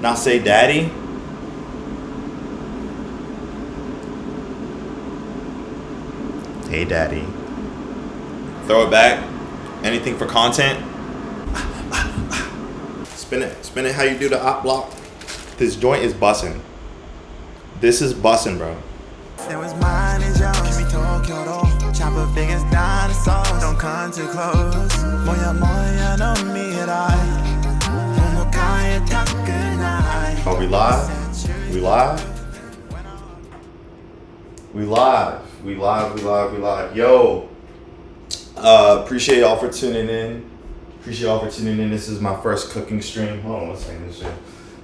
Not say daddy. Hey daddy. Throw it back. Anything for content. Spin it how you do the op block. This joint is bussin'. This is bussin', bro. It was mine and yours. Me Tokyo, chopper big as dinosaurs. Don't come too close. Moya moya no mirai. Momokaya takunai. Are we live? We live? We live. We live. Yo. Appreciate y'all for tuning in. This is my first cooking stream. Hold on, let's take this shit.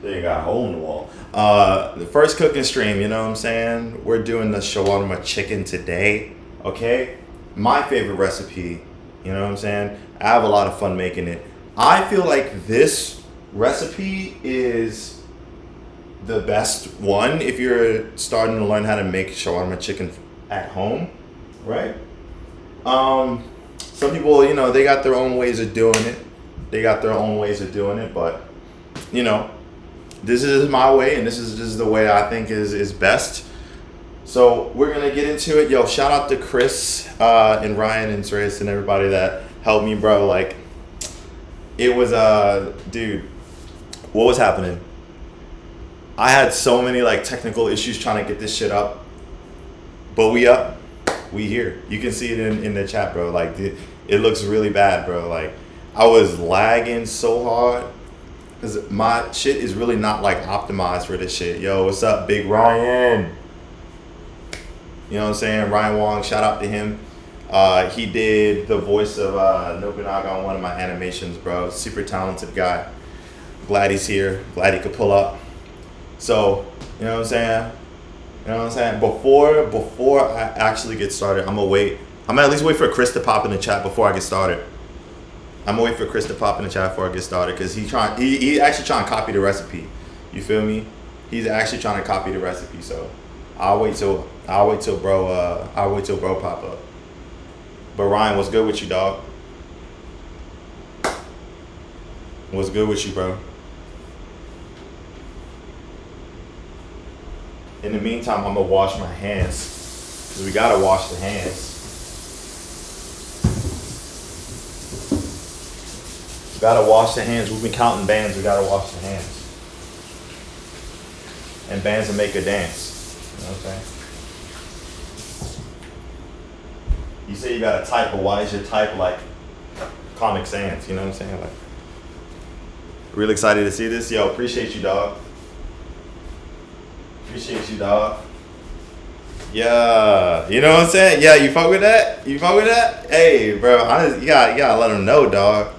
They got a hole in the wall. The first cooking stream, you know what I'm saying? We're doing the shawarma chicken today, okay? My favorite recipe, you know what I'm saying? I have a lot of fun making it. I feel like this recipe is the best one if you're starting to learn how to make shawarma chicken at home, right? Some people, you know, they got their own ways of doing it. But, you know, this is my way, and this is the way I think is best. So we're gonna get into it. Yo, shout out to Chris and Ryan and Trace and everybody that helped me, bro. Like, it was dude, what was happening? I had so many like technical issues trying to get this shit up, but we here. You can see it in the chat, bro. Like, it looks really bad, bro. Like, I was lagging so hard. Cause my shit is really not like optimized for this shit. Yo, what's up, Big Ryan? You know what I'm saying? Ryan Wong, shout out to him. He did the voice of Nobunaga on one of my animations, bro. Super talented guy. Glad he's here. Glad he could pull up. So, you know what I'm saying? Before I actually get started, I'm gonna at least wait for Chris to pop in the chat before I get started. Because he actually trying to copy the recipe. You feel me? He's actually trying to copy the recipe. So I'll wait till bro pop up. But Ryan, what's good with you, dog? What's good with you, bro? In the meantime, I'm gonna wash my hands, cause we gotta wash the hands. Gotta wash the hands. We've been counting bands. We gotta wash the hands. And bands will make a dance. You know what I'm saying? You say you gotta type, but why is your type like Comic Sans? You know what I'm saying? Like, real excited to see this. Yo, appreciate you, dog. Yeah, you know what I'm saying? Yeah, you fuck with that? Hey, bro, you gotta let them know, dog.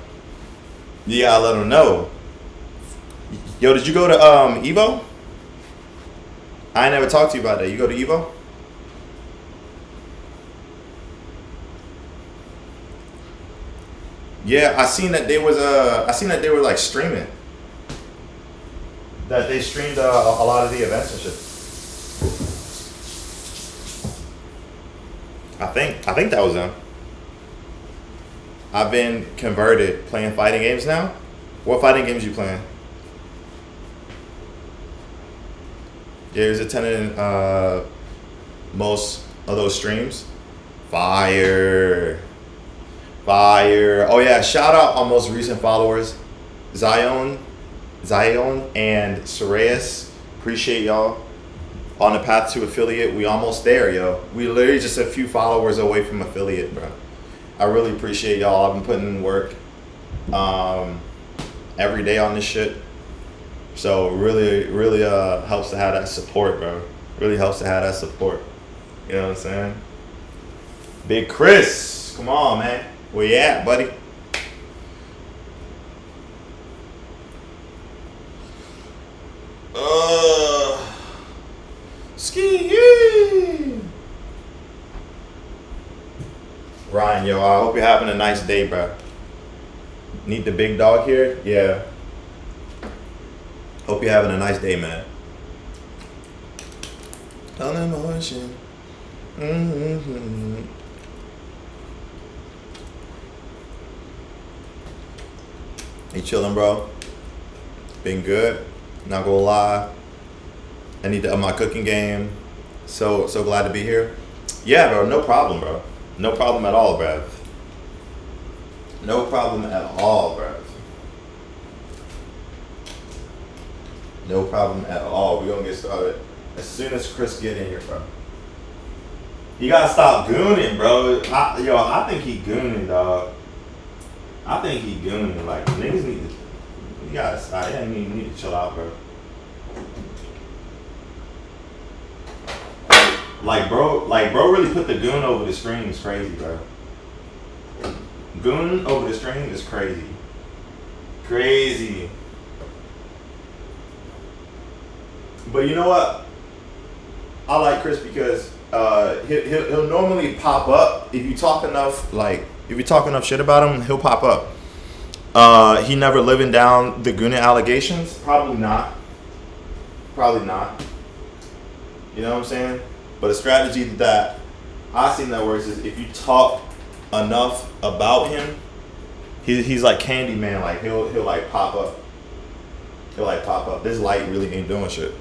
You gotta let them know. Yo, did you go to Evo? I ain't never talked to you about that. You go to Evo? Yeah, I seen that they were like streaming. That they streamed a lot of the events and shit. I think that was them. I've been converted playing fighting games now. What fighting games you playing? Yeah, he's attending most of those streams. Fire. Oh yeah, shout out our most recent followers, Zion and Sorayas. Appreciate y'all. On the path to affiliate, we almost there, yo. We literally just a few followers away from affiliate, bro. I really appreciate y'all. I've been putting in work every day on this shit. So really helps to have that support, bro. Really helps to have that support. You know what I'm saying? Big Chris, come on, man. Where you at, buddy? Ski. Ryan, yo, I hope you're having a nice day, bro. Need the big dog here? Yeah. Hope you're having a nice day, man. On emotion. Mm-hmm. You chilling, bro? Been good? Not gonna lie. I need to up my cooking game. So glad to be here. Yeah, bro. No problem, bro. No problem at all, bruv. No problem at all, bruv. No problem at all. We're gonna get started as soon as Chris get in here, bro. You gotta stop gooning, bro. I think he gooning, dog. I think he gooning. Like, niggas need to, you gotta stop. Yeah, you need to chill out, bro. Like, bro really put the goon over the screen is crazy, bro. Goon over the screen is crazy. Crazy. But you know what? I like Chris because he'll normally pop up if you talk enough shit about him, he'll pop up. He never living down the Goonin allegations? Probably not. Probably not. You know what I'm saying? But a strategy that I've seen that works is if you talk enough about him, he's like Candyman. Like he'll like pop up. He'll like pop up. This light really ain't doing shit.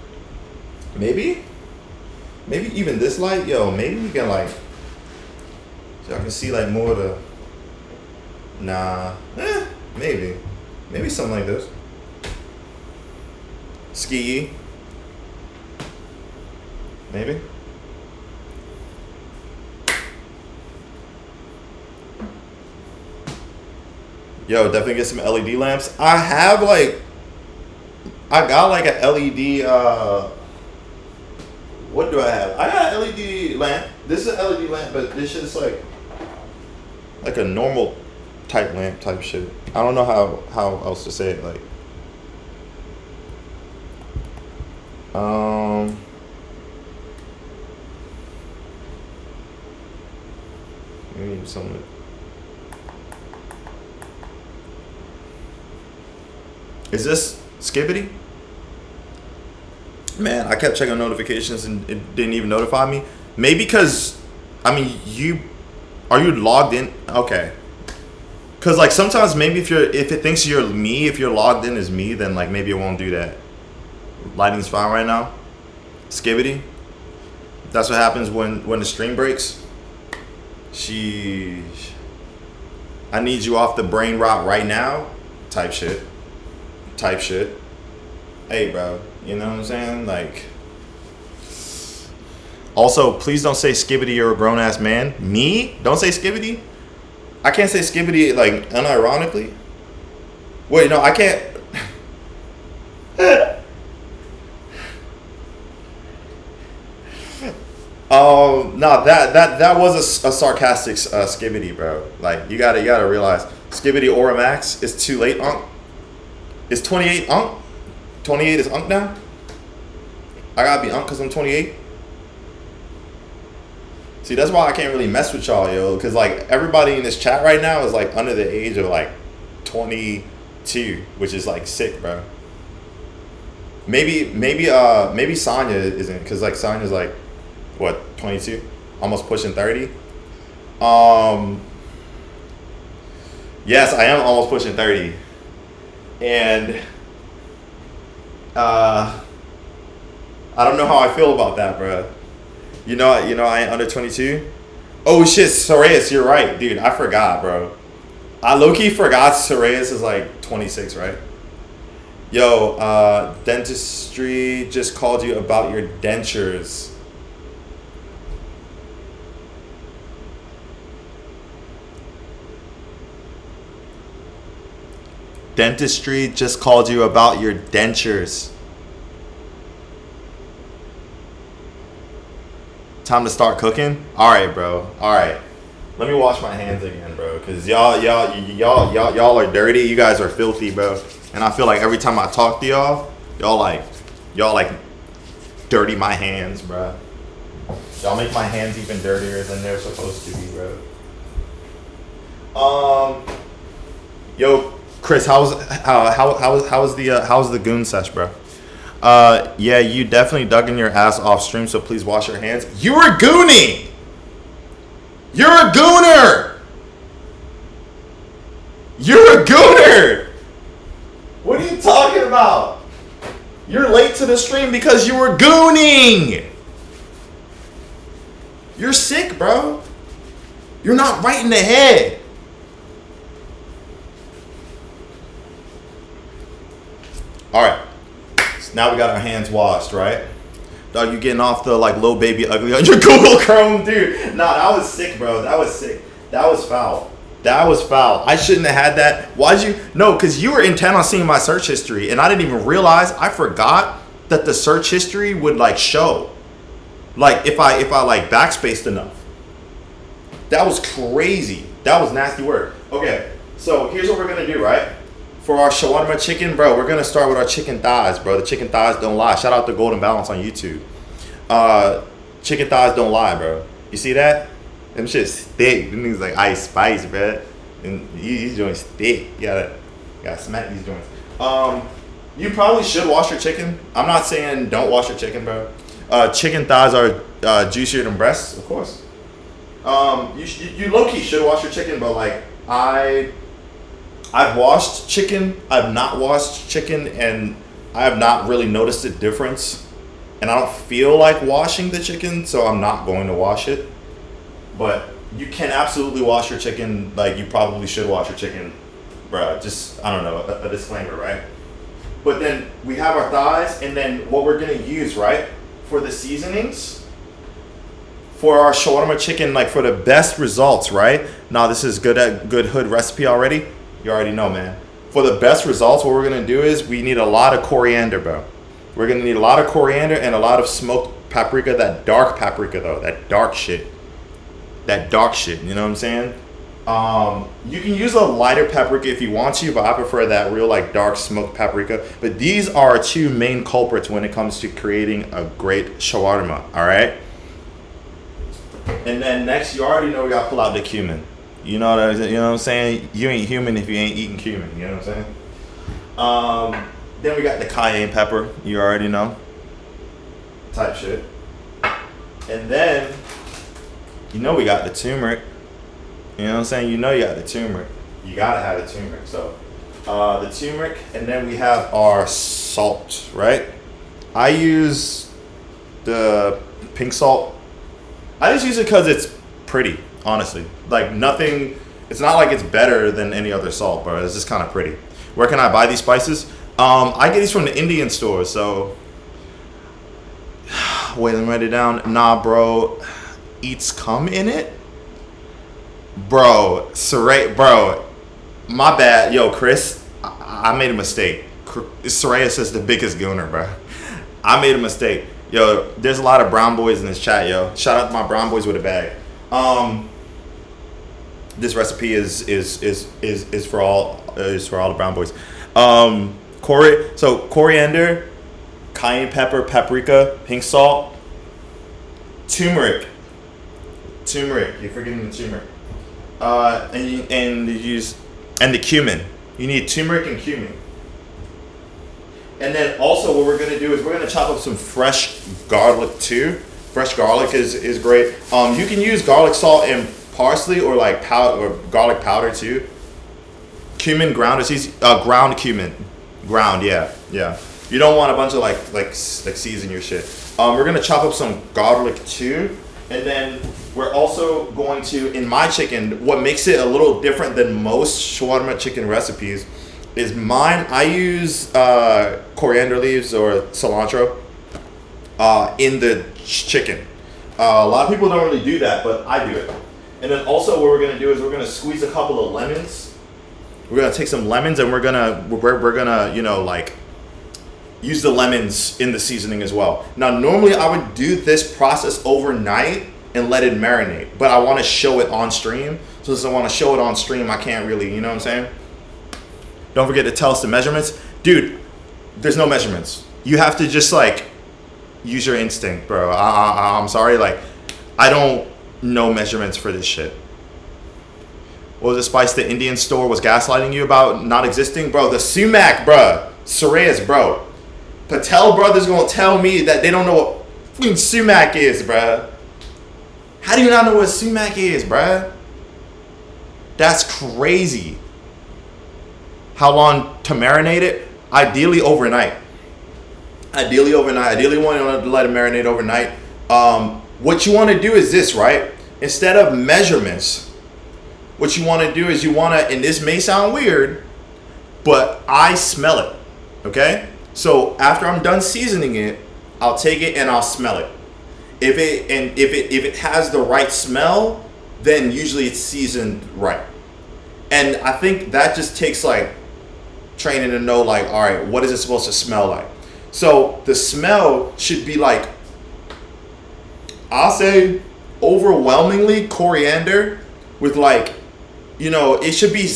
Maybe even this light, yo, maybe we can like, so I can see like more of the, maybe something like this. Ski, maybe. Yo, definitely get some LED lamps. I got like an LED, what do I have? I got an LED lamp. This is an LED lamp, but this shit's like a normal type lamp type shit. I don't know how else to say it. Like, maybe something. Is this Skibbity? Man, I kept checking notifications and it didn't even notify me. Maybe because, I mean, are you logged in? Okay. Cause like sometimes maybe if it thinks you're me, if you're logged in as me, then like maybe it won't do that. Lighting's fine right now. Skibbity. That's what happens when the stream breaks. Sheesh. I need you off the brain rot right now. Type shit. Hey, bro. You know what I'm saying? Like. Also, please don't say Skibbity, you're a grown ass man. Me? Don't say Skibbity? I can't say Skibbity like unironically. Wait, no, I can't. No, that was a sarcastic Skibbity, bro. Like you gotta realize Skibbity Aura Max is too late, Unk. It's 28 Unk. 28 is Unk now. I gotta be Unk because I'm 28. See, that's why I can't really mess with y'all, yo. Because like everybody in this chat right now is like under the age of like 22, which is like sick, bro. Maybe Sonya isn't, because like Sonya's like what, 22, almost pushing 30. Yes, I am almost pushing 30, and I don't know how I feel about that, bro. You know, I ain't under 22. Oh shit, Soraeus, you're right, dude. I forgot, bro. I low-key forgot Soraeus is like 26, right? Yo, dentistry just called you about your dentures. Dentistry just called you about your dentures. Time to start cooking? Alright, bro. Alright. Let me wash my hands again, bro. Cause y'all are dirty. You guys are filthy, bro. And I feel like every time I talk to y'all like dirty my hands, bro. Y'all make my hands even dirtier than they're supposed to be, bro. Yo, Chris, how's the goon sesh, bro? Yeah, you definitely dug in your ass off stream, so please wash your hands. You're a goonie! You're a gooner! You're a gooner! What are you talking about? You're late to the stream because you were gooning. You're sick, bro. You're not right in the head. All right. So now we got our hands washed, right? Dog, you getting off the like little baby ugly on your Google Chrome, dude. Nah, that was sick, bro. That was sick. That was foul. That was foul. I shouldn't have had that. Why'd you? No, because you were intent on seeing my search history, and I didn't even realize. I forgot that the search history would like show, like if I like backspaced enough. That was crazy. That was nasty work. Okay, so here's what we're gonna do, right? For our shawarma chicken, bro, we're gonna start with our chicken thighs, bro. The chicken thighs don't lie. Shout out to Golden Balance on YouTube. Chicken thighs don't lie, bro. You see that? Them shit's thick. Them niggas like ice spice, bro. And these joints thick. You gotta smack these joints. You probably should wash your chicken. I'm not saying don't wash your chicken, bro. Chicken thighs are juicier than breasts, of course. You low-key should wash your chicken, but like I've washed chicken, I've not washed chicken, and I have not really noticed a difference. And I don't feel like washing the chicken, so I'm not going to wash it. But you can absolutely wash your chicken, like you probably should wash your chicken, bruh. Just, I don't know, a disclaimer, right? But then we have our thighs, and then what we're gonna use, right, for the seasonings, for our shawarma chicken, like for the best results, right? Now this is good hood recipe already. You already know, man. For the best results, what we're gonna do is we need a lot of coriander, bro. We're gonna need a lot of coriander and a lot of smoked paprika, that dark paprika though, that dark shit. That dark shit, you know what I'm saying? You can use a lighter paprika if you want to, but I prefer that real like dark smoked paprika. But these are our two main culprits when it comes to creating a great shawarma, all right? And then next, you already know we gotta pull out the cumin. You know what I'm saying? You ain't human if you ain't eating cumin, you know what I'm saying? Then we got the cayenne pepper, you already know. Type shit. And then, you know we got the turmeric. You know what I'm saying? You know you got the turmeric. You gotta have the turmeric. So, the turmeric, and then we have our salt, right? I use the pink salt. I just use it because it's pretty, honestly. Like nothing, it's not like it's better than any other salt, bro. It's just kind of pretty. Where can I buy these spices? I get these from the Indian store, so. Wait, let me write it down. Nah, bro. Eats come in it? Bro, Saray, bro. My bad. Yo, Chris, I made a mistake. Saraya says the biggest gooner, bro. I made a mistake. Yo, there's a lot of brown boys in this chat, yo. Shout out to my brown boys with a bag. This recipe is for all the brown boys. Coriander, cayenne pepper, paprika, pink salt, turmeric. You're forgetting the turmeric. And the cumin. You need turmeric and cumin. And then also what we're gonna do is we're gonna chop up some fresh garlic too. Fresh garlic is great. You can use garlic salt and parsley or like powder or garlic powder too. Cumin ground is easy. Ground cumin, ground. Yeah. You don't want a bunch of like seeds in your shit. We're gonna chop up some garlic too, and then we're also going to, in my chicken, what makes it a little different than most shawarma chicken recipes is mine. I use coriander leaves or cilantro in the chicken. A lot of people don't really do that, but I do it. And then also what we're gonna do is we're gonna squeeze a couple of lemons. We're gonna take some lemons and we're gonna you know like use the lemons in the seasoning as well. Now normally I would do this process overnight and let it marinate, but I want to show it on stream. So since I want to show it on stream, I can't really, you know what I'm saying? Don't forget to tell us the measurements. Dude, there's no measurements. You have to just like use your instinct, bro. I'm sorry, like I don't know measurements for this shit. What was the spice the Indian store was gaslighting you about not existing? Bro, the sumac, bro. Surreas, bro. Patel brothers gonna tell me that they don't know what fucking sumac is, bro. How do you not know what sumac is, bro? That's crazy. How long to marinate it? Ideally overnight. Ideally overnight. Ideally, you want to let it marinate overnight. What you want to do is this, right? Instead of measurements, what you want to do is you want to, and this may sound weird, but I smell it. Okay? So after I'm done seasoning it, I'll take it and I'll smell it. If it has the right smell, then usually it's seasoned right. And I think that just takes like training to know, like, all right, what is it supposed to smell like? So the smell should be like, I'll say overwhelmingly coriander with like, it should be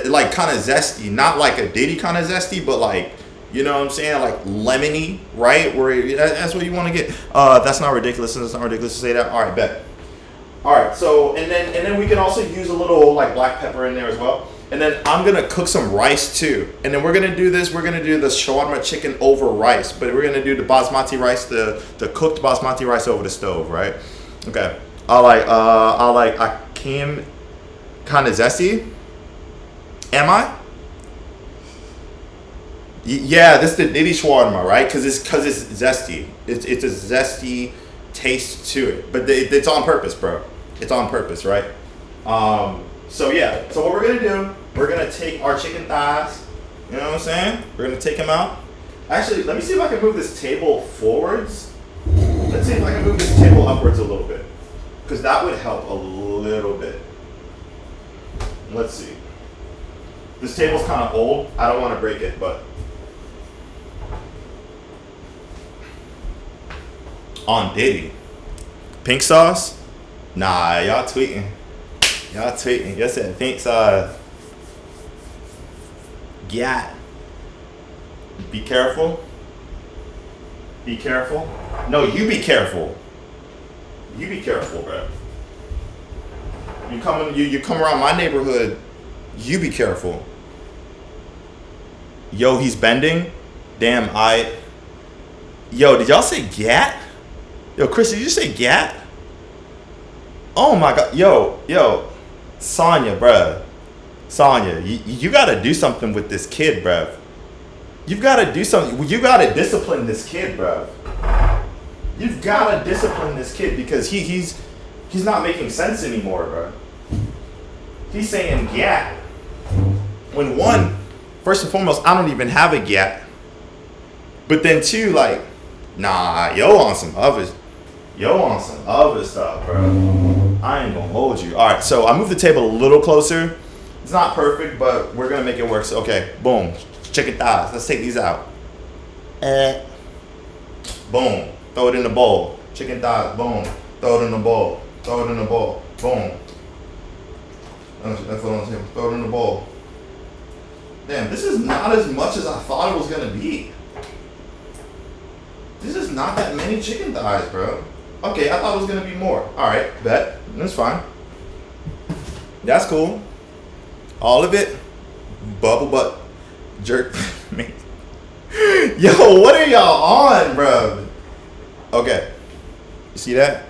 like kind of zesty, not like a Diddy kind of zesty, but like, you know what I'm saying, like lemony, right? Where that's what you want to get. That's not ridiculous. It's not ridiculous to say that. All right, bet. All right, so and then we can also use a little like black pepper in there as well. And then I'm gonna cook some rice too. And then we're gonna do this. We're gonna do the shawarma chicken over rice, but we're gonna do the basmati rice, the cooked basmati rice over the stove, right? Okay. I like Akim kind of zesty. Am I? Yeah, this is the Diddy shawarma, right? Because it's zesty. It's a zesty taste to it, but it's on purpose, bro. It's on purpose, right? So yeah. So what we're gonna do? We're gonna take our chicken thighs. You know what I'm saying? We're gonna take them out. Actually, let me see if I can move this table forwards. Let's see if I can move this table upwards a little bit, because that would help a little bit. Let's see. This table's kind of old. I don't want to break it, but on Diddy. Pink sauce? Nah, y'all tweeting. Y'all tweeting. Y'all said pink sauce. Yeah. Be careful. Be careful. No, you be careful. You be careful, bro. You come around my neighborhood, you be careful. Yo, he's bending. Damn, Yo, did y'all say gat? Yo, Chris, did you say gat? Oh my god. Yo. Sonya, bruh. Sonya, you gotta do something with this kid, bruh. You've gotta do something. You gotta discipline this kid, bruh. You've gotta discipline this kid because he's not making sense anymore, bruh. He's saying gat. When one, first and foremost, I don't even have a gat. But then two, like, nah, yo on some other stuff, bro. I ain't gonna hold you. All right, so I moved the table a little closer. It's not perfect, but we're gonna make it work. So, okay, boom, chicken thighs. Let's take these out. Boom, throw it in the bowl. Chicken thighs, boom, throw it in the bowl. Throw it in the bowl, boom. That's what I'm saying. Throw it in the bowl. Damn, this is not as much as I thought it was gonna be. This is not that many chicken thighs, bro. Okay, I thought it was gonna be more. All right, bet. That's fine. That's cool. All of it, bubble butt, jerk. Yo, what are y'all on, bro? Okay, you see that?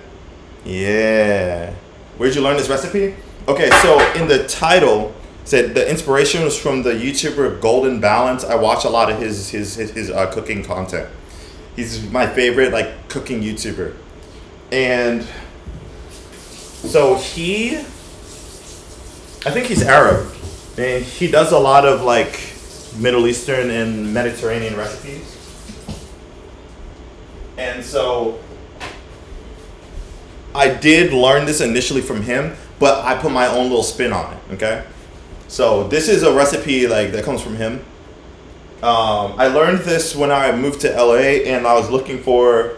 Yeah. Where'd you learn this recipe? Okay, so in the title, said the inspiration was from the YouTuber Golden Balance. I watch a lot of his cooking content. He's my favorite like cooking YouTuber. And so I think he's Arab, and he does a lot of like Middle Eastern and Mediterranean recipes. And so I did learn this initially from him, but I put my own little spin on it, okay? So this is a recipe like that comes from him. I learned this when I moved to LA, and I was looking for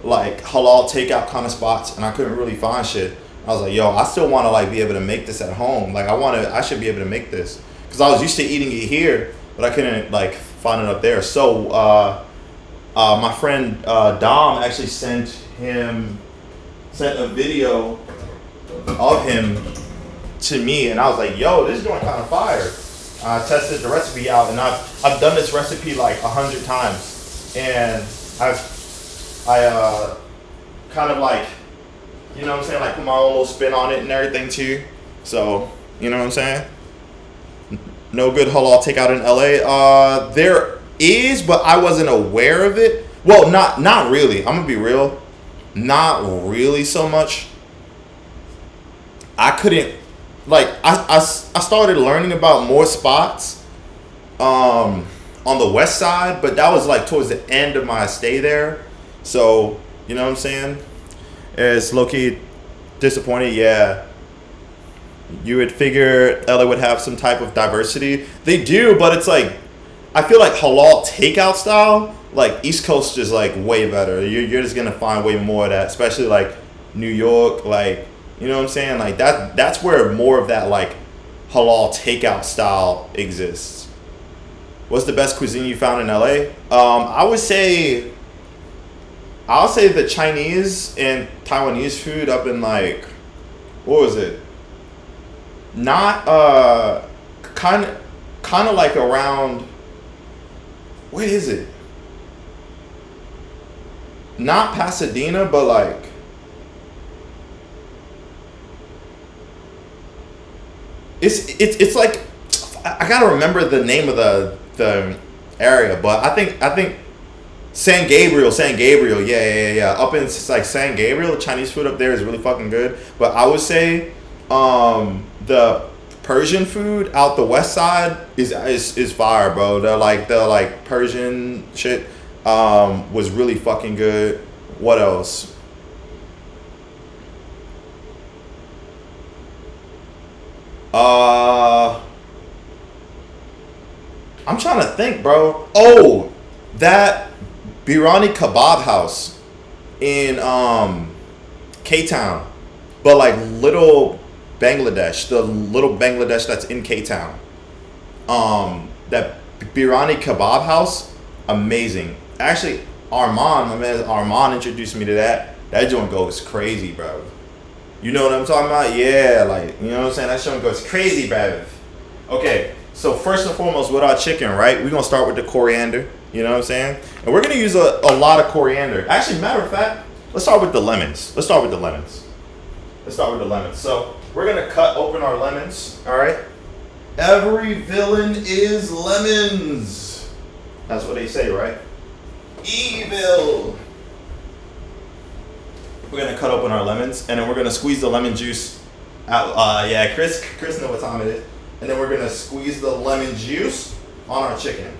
like halal takeout kind of spots, and I couldn't really find shit. I was like, yo, I still want to like be able to make this at home. Like I should be able to make this, because I was used to eating it here, but I couldn't like find it up there. So my friend Dom actually sent a video of him to me, and I was like, yo, this joint kind of fire. I tested the recipe out, and I've done this recipe like 100 times, and I kind of like, you know what I'm saying, like put my own little spin on it and everything too. So, you know what I'm saying? No good halal takeout in LA. There is, but I wasn't aware of it. Well, not really. I'm gonna be real. Not really so much. I couldn't like I started learning about more spots on the west side, but that was like towards the end of my stay there. So, you know what I'm saying? It's low key disappointed, yeah. You would figure LA would have some type of diversity. They do, but it's like I feel like halal takeout style, like East Coast is like way better. You're just gonna find way more of that, especially like New York, like you know what I'm saying? Like that's where more of that like halal takeout style exists. What's the best cuisine you found in LA? I'll say the Chinese and Taiwanese food up in like what was it? Not kind of like around where is it? Not Pasadena, but like it's like I gotta remember the name of the area, but I think San Gabriel, yeah. Up in like San Gabriel, the Chinese food up there is really fucking good. But I would say the Persian food out the west side is fire, bro. The Persian shit was really fucking good. What else? I'm trying to think, bro. Oh, that Birani Kebab House in K-Town, but like little Bangladesh, the little Bangladesh that's in K-Town. That Birani Kebab House, amazing. Actually, my man Armand introduced me to that. That joint goes crazy, bro. You know what I'm talking about? Yeah, like, you know what I'm saying? That joint goes crazy, bro. Okay, so first and foremost, with our chicken, right? We're going to start with the coriander. You know what I'm saying? And we're going to use a lot of coriander. Actually, matter of fact, let's start with the lemons. So we're going to cut open our lemons, all right? Every villain is lemons. That's what they say, right? Evil. We're going to cut open our lemons, and then we're going to squeeze the lemon juice out. Yeah, Chris knows what time it is. And then we're going to squeeze the lemon juice on our chicken.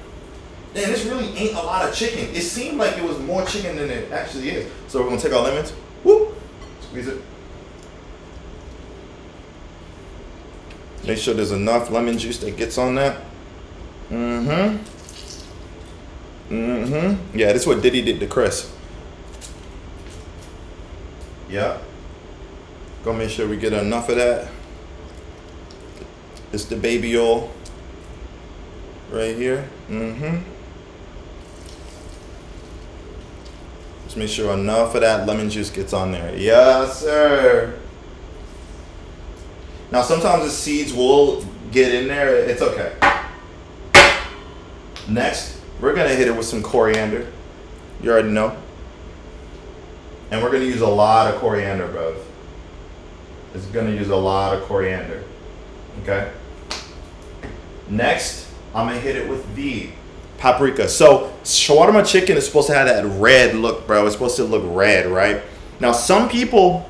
Man, this really ain't a lot of chicken. It seemed like it was more chicken than it actually is. So we're going to take our lemons, whoop, squeeze it. Make sure there's enough lemon juice that gets on that. Yeah, this is what Diddy did to Chris. Yeah. Gonna make sure we get enough of that. It's the baby oil right here. Just make sure enough of that lemon juice gets on there. Yes, sir. Now, sometimes the seeds will get in there. It's okay. Next, we're going to hit it with some coriander. You already know. And we're going to use a lot of coriander, bro. It's going to use a lot of coriander. Okay? Next, I'm going to hit it with the paprika. So, shawarma chicken is supposed to have that red look, bro. It's supposed to look red, right? Now, some people...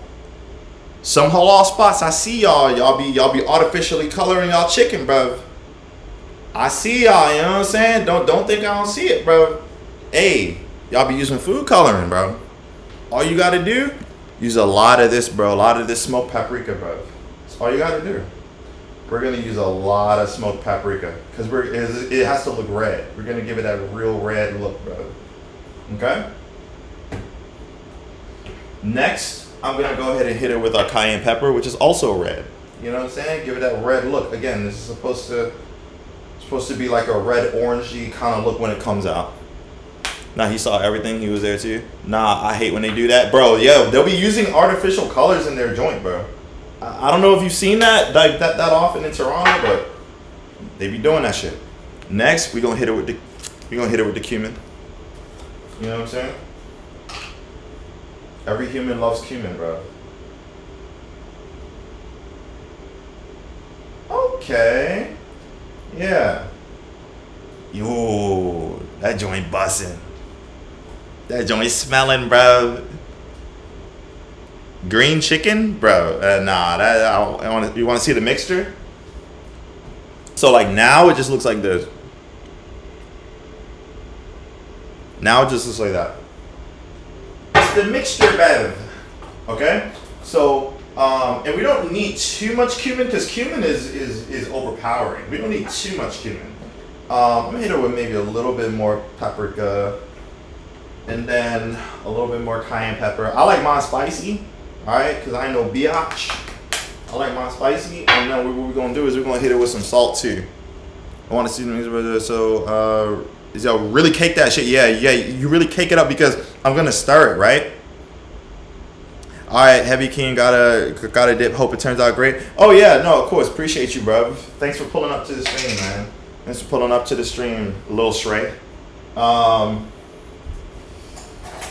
Some halal spots, I see y'all be artificially coloring y'all chicken, bro. I see y'all, you know what I'm saying? Don't think I don't see it, bro. Hey, y'all be using food coloring, bro. All you gotta do, use a lot of this, bro. A lot of this smoked paprika, bro. That's all you gotta do. We're gonna use a lot of smoked paprika because it has to look red. We're gonna give it that real red look, bro. Okay? Next, I'm gonna go ahead and hit it with our cayenne pepper, which is also red. You know what I'm saying? Give it that red look. Again, this is supposed to be like a red orangey kind of look when it comes out. Now he saw everything. He was there too. Nah, I hate when they do that, bro. Yeah, they'll be using artificial colors in their joint, bro. I don't know if you've seen that like that often in Toronto, but they be doing that shit. Next, we're gonna hit it with the cumin. You know what I'm saying? Every human loves cumin, bro. Okay. Yeah. Yo, that joint bussin'. That joint smelling, bro. Green chicken, bro. Nah, I want. You want to see the mixture? So like now it just looks like this. Now it just looks like that. It's the mixture, Bev. Okay. So and we don't need too much cumin because cumin is overpowering. We don't need too much cumin. I'm gonna hit it with maybe a little bit more paprika, and then a little bit more cayenne pepper. I like mine spicy. Alright, because I ain't no biatch. I like mine spicy. And then what we're going to do is we're going to hit it with some salt too. I want to see the mix. So, yo, really cake that shit. Yeah, you really cake it up because I'm going to stir it, right? Alright, Heavy King, got a dip. Hope it turns out great. Oh, yeah, no, of course. Appreciate you, bro. Thanks for pulling up to the stream, man. Thanks for pulling up to the stream, Lil Shrey.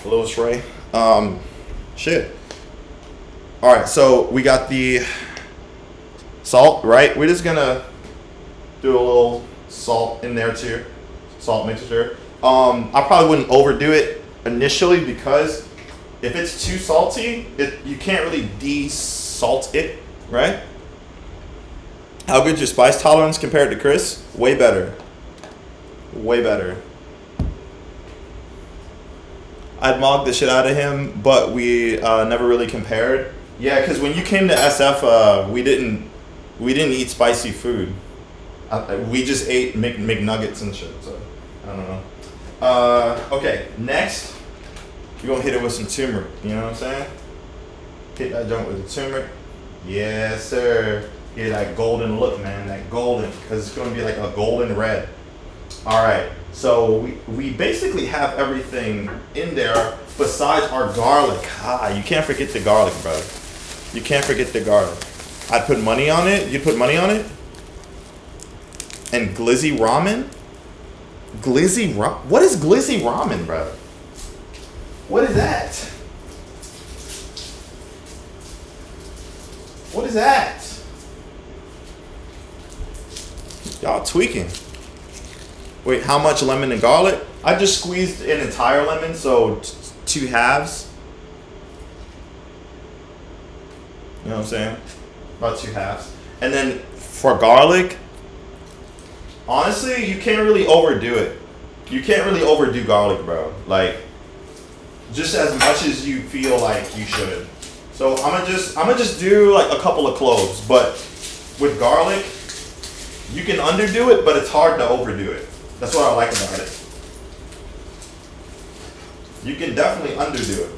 Lil Shrey. Shit. All right, so we got the salt, right? We're just gonna do a little salt in there too, salt mixture. I probably wouldn't overdo it initially because if it's too salty, you can't really de-salt it, right? How good's your spice tolerance compared to Chris? Way better. Way better. I'd mogged the shit out of him, but we never really compared. Yeah, because when you came to SF, we didn't eat spicy food. We just ate McNuggets and shit. So I don't know. Okay, next we're gonna hit it with some turmeric. You know what I'm saying? Hit that joint with the turmeric. Yes, sir. Get that golden look, man. That golden, because it's gonna be like a golden red. All right. So we basically have everything in there besides our garlic. You can't forget the garlic, bro. You can't forget the garlic. I'd put money on it. You'd put money on it? And glizzy ramen? What is glizzy ramen, bro? What is that? What is that? Y'all tweaking. Wait, how much lemon and garlic? I just squeezed an entire lemon, so 2 halves. You know what I'm saying? About 2 halves. And then for garlic, honestly, you can't really overdo it. You can't really overdo garlic, bro. Like, just as much as you feel like you should. So I'm gonna just do like a couple of cloves, but with garlic, you can underdo it, but it's hard to overdo it. That's what I like about it. You can definitely underdo it.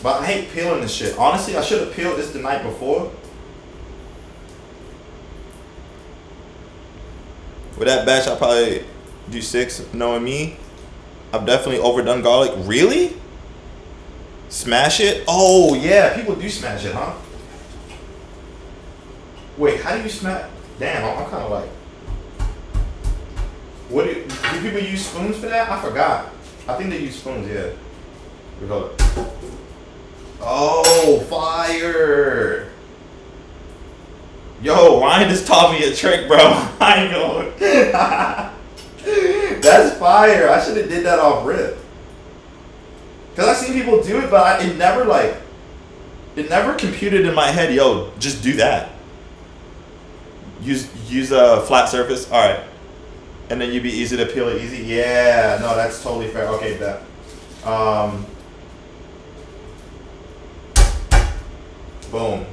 But I hate peeling this shit. Honestly, I should have peeled this the night before. With that batch, I'll probably do 6. Knowing me, I've definitely overdone garlic. Really? Smash it? Oh, yeah. People do smash it, huh? Wait, how do you smash? Damn, I'm kind of like... What do people use spoons for that? I forgot. I think they use spoons, yeah. We go. Oh, fire! Yo, Ryan just taught me a trick, bro. I ain't going. That's fire. I should have did that off rip. Cause I seen people do it, but it never computed in my head. Yo, just do that. Use a flat surface. All right. And then you'd be easy to peel it easy. Yeah, no, that's totally fair. Okay, bet. Boom.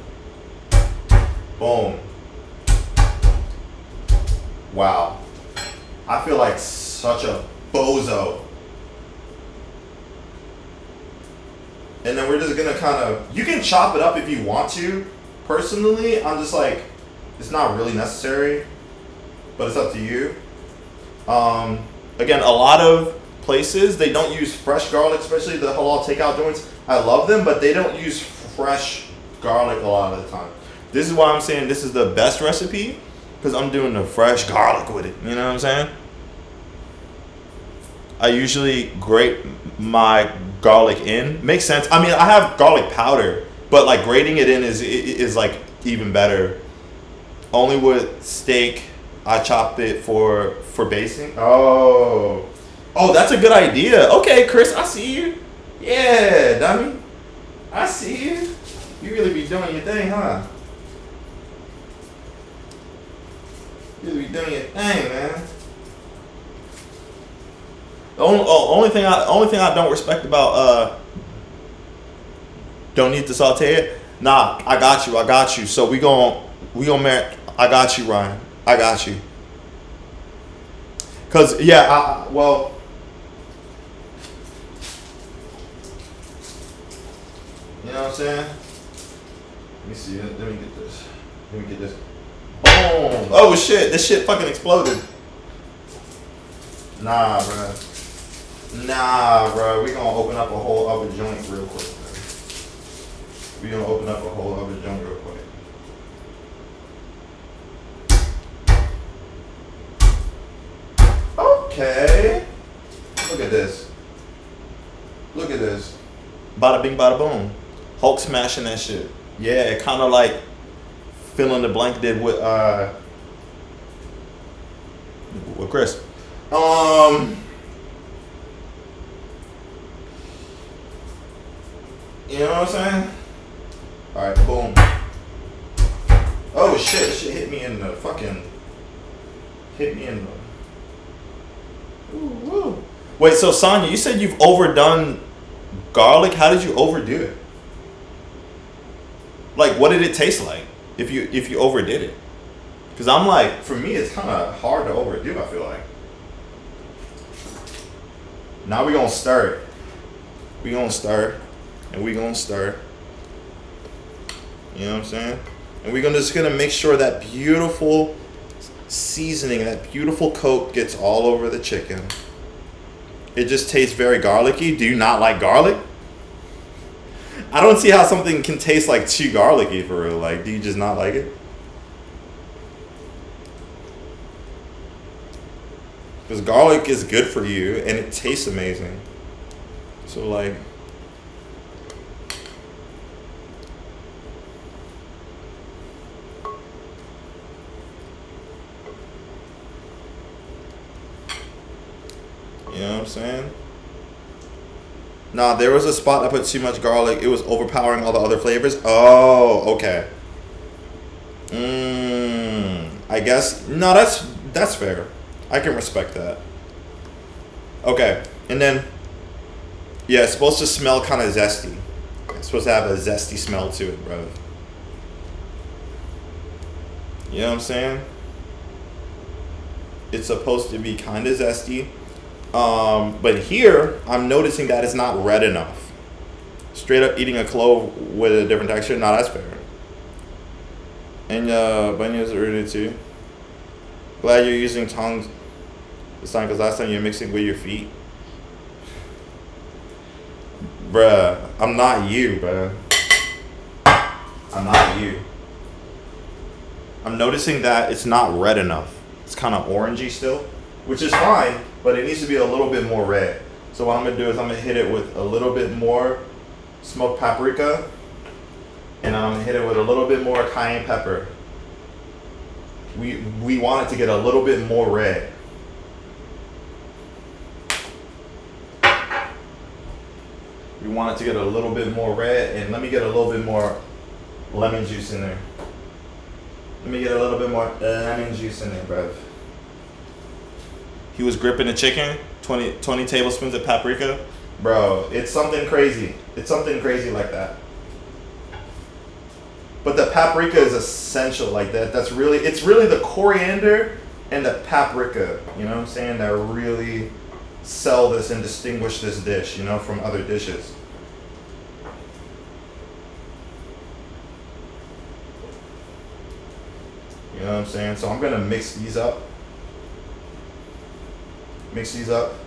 Boom. Wow. I feel like such a bozo. And then we're just gonna kind of, you can chop it up if you want to. Personally, I'm just like, it's not really necessary, but it's up to you. Again, a lot of places, they don't use fresh garlic, especially the halal takeout joints. I love them, but they don't use fresh garlic a lot of the time. This is why I'm saying this is the best recipe, because I'm doing the fresh garlic with it. You know what I'm saying? I usually grate my garlic in. Makes sense. I mean, I have garlic powder, but like grating it in is like even better. Only with steak, I chop it for basting. Oh, Oh, that's a good idea. Okay, Chris, I see you. Yeah, dummy. I see you. You really be doing your thing, huh? You really be doing your thing, man. The only thing I don't respect about don't need to saute it. Nah, I got you. So we gon' marry. I got you, Ryan. I got you. Cause yeah, well. You know what I'm saying? Let me see. Let me get this. Let me get this. Boom! Oh shit! This shit fucking exploded. Nah, bruh. We gonna open up a whole other joint real quick. Man. We gonna open up a whole other joint real quick. Okay. Look at this. Look at this. Bada bing, bada boom. Hulk smashing that shit. Yeah, it kind of like fill in the blank did with Chris. You know what I'm saying? All right, boom. Oh shit! This shit hit me in the fucking. Hit me in the. Ooh, woo. Wait, so Sonya, you said you've overdone garlic. How did you overdo it? Like, what did it taste like if you overdid it? Because I'm like, for me, it's kind of hard to overdo. I feel like. Now we gonna stir it. We gonna stir, and we gonna stir. You know what I'm saying? And we're just gonna make sure that beautiful seasoning, that beautiful coat gets all over the chicken. It just tastes very garlicky. Do you not like garlic? I don't see how something can taste like too garlicky for real. Like, do you just not like it? Because garlic is good for you and it tastes amazing. So like, you know what I'm saying? Nah, there was a spot I put too much garlic. It was overpowering all the other flavors. Oh, okay. I guess. No, that's fair. I can respect that. Okay, and then, yeah, it's supposed to smell kind of zesty. It's supposed to have a zesty smell to it, bro. You know what I'm saying? It's supposed to be kind of zesty. But here, I'm noticing that it's not red enough. Straight up eating a clove with a different texture, nah, that's fair. And bunions are ready too. Glad you're using tongs this time, because last time you're mixing with your feet. Bruh, I'm not you, bruh. I'm not you. I'm noticing that it's not red enough. It's kind of orangey still, which is fine, but it needs to be a little bit more red. So what I'm gonna do is I'm gonna hit it with a little bit more smoked paprika, and I'm gonna hit it with a little bit more cayenne pepper. We want it to get a little bit more red. We want it to get a little bit more red, and let me get a little bit more lemon juice in there. Let me get a little bit more lemon juice in there, bruv. He was gripping the chicken, 20 tablespoons of paprika. Bro, it's something crazy. It's something crazy like that. But the paprika is essential like that. It's really the coriander and the paprika, you know what I'm saying, that really sell this and distinguish this dish, you know, from other dishes. You know what I'm saying? So I'm gonna mix these up.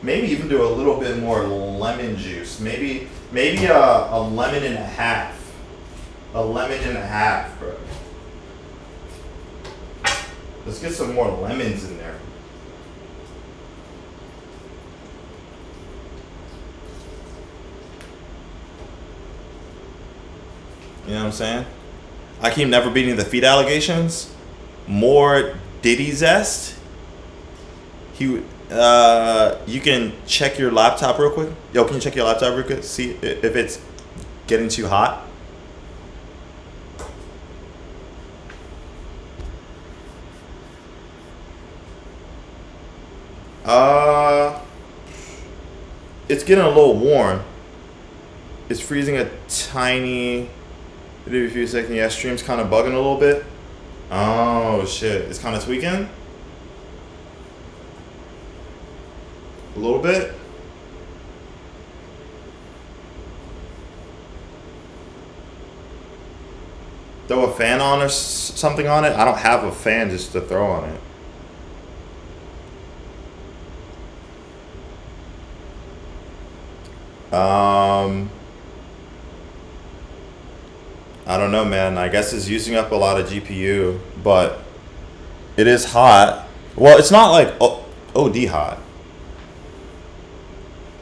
Maybe even do a little bit more lemon juice. Maybe a lemon and a half. A lemon and a half, bro. Let's get some more lemons in there. You know what I'm saying? I keep never beating the feet allegations. More Diddy zest. You can check your laptop real quick. Yo, can you check your laptop real quick? See if it's getting too hot. It's getting a little warm. It's freezing a tiny. Maybe a few seconds. Yeah, stream's kind of bugging a little bit. Oh shit! It's kind of tweaking. A little bit. Throw a fan on or something on it. I don't have a fan just to throw on it. I don't know, man. I guess it's using up a lot of GPU, but it is hot. Well, it's not like OD hot.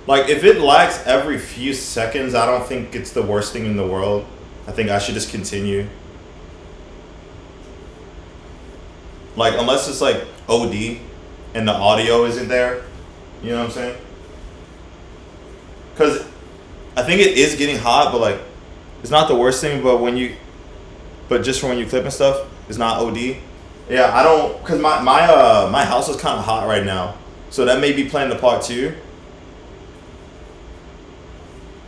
Like, if it lags every few seconds, I don't think it's the worst thing in the world. I think I should just continue. Like, unless it's like OD and the audio isn't there. You know what I'm saying? Because I think it is getting hot, but like, it's not the worst thing. But just for when you clip and stuff, it's not OD. Yeah, I don't, because my house is kind of hot right now, so that may be playing the part too.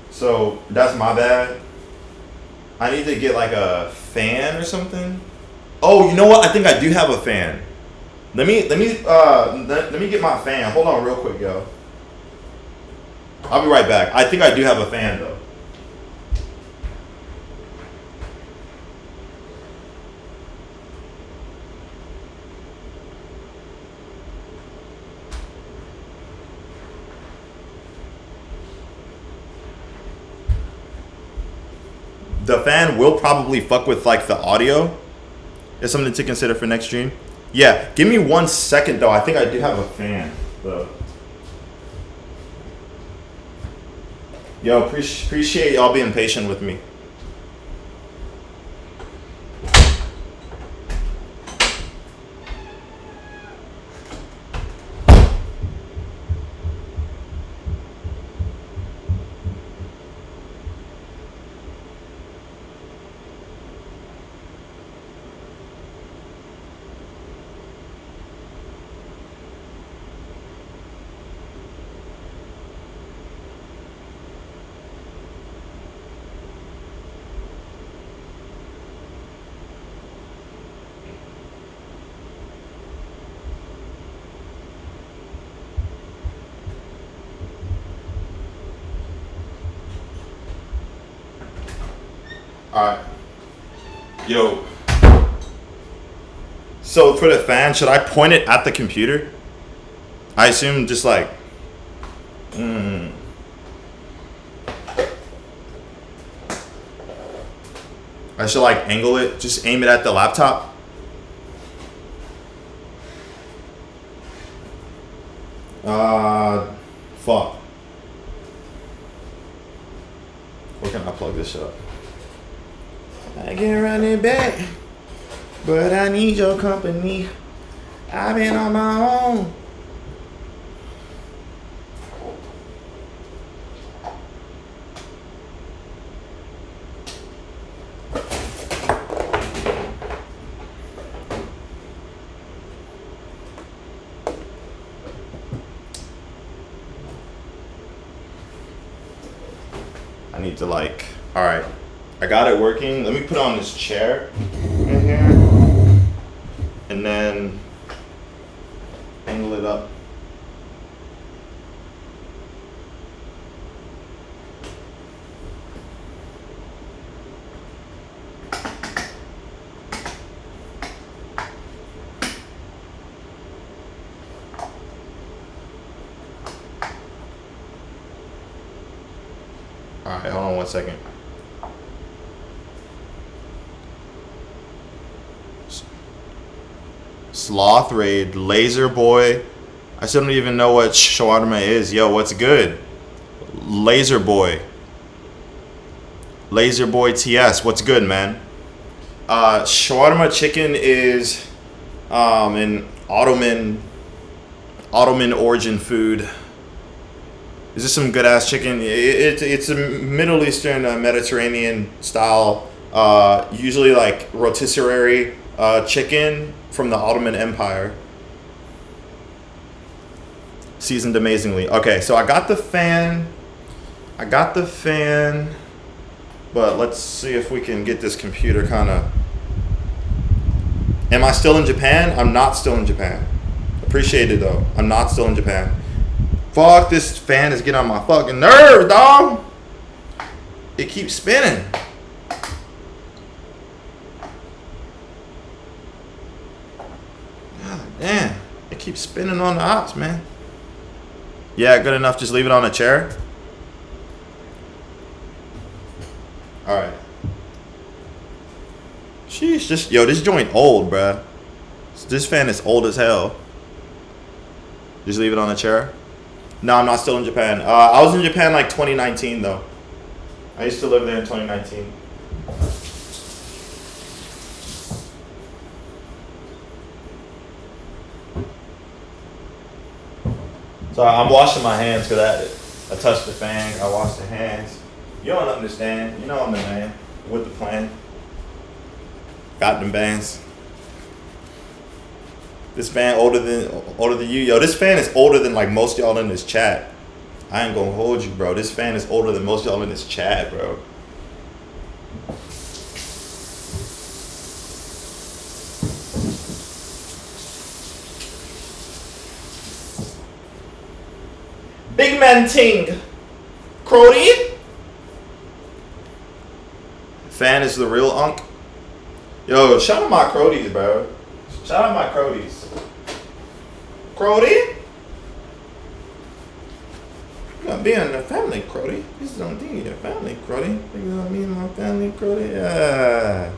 So that's my bad. I need to get like a fan or something. Oh, you know what? I think I do have a fan. Let me get my fan. Hold on real quick, yo. I'll be right back. I think I do have a fan though. The fan will probably fuck with like the audio. It's something to consider for next stream. Yeah, give me 1 second though. I think I do have a fan though. Yo, appreciate y'all being patient with me. Alright. Yo. So for the fan, should I point it at the computer? I assume just like... I should like angle it, just aim it at the laptop. Fuck. Where can I plug this up? I can run it back, but I need your company. I've been on my own. I need to like, all right. I got it working. Let me put on this chair in here and then angle it up. All right, hold on 1 second. Sloth Raid, Laser Boy. I still don't even know what shawarma is. Yo, what's good? Laser Boy. Laser Boy TS, what's good, man? Shawarma chicken is an Ottoman Ottoman origin food. Is this some good ass chicken? It's a Middle Eastern Mediterranean style, usually like rotisserie chicken from the Ottoman Empire. Seasoned amazingly. Okay, so I got the fan. But let's see if we can get this computer kind of. Am I still in Japan? I'm not still in Japan. Appreciate it though. I'm not still in Japan. Fuck, this fan is getting on my fucking nerves, dog. It keeps spinning. God damn. It keeps spinning on the ops, man. Yeah, good enough. Just leave it on a chair. Alright. Sheesh, this joint old, bruh. This fan is old as hell. Just leave it on a chair. No, I'm not still in Japan. I was in Japan like 2019 though. I used to live there in 2019. So I'm washing my hands because I touched the fan. I washed the hands. You don't understand. You know I'm the man with the plan. Got them bands. This fan older than you. Yo, this fan is older than like most y'all in this chat. I ain't gonna hold you, bro. This fan is older than most y'all in this chat, bro. Big man ting. Crody. Fan is the real unk. Yo, shout out my Crodies, bro. Shout out my Crodies. Crody? You gotta be in the family, Crody. This is on thing, your family, Crody. You know what I mean? My family, Crody. Yeah.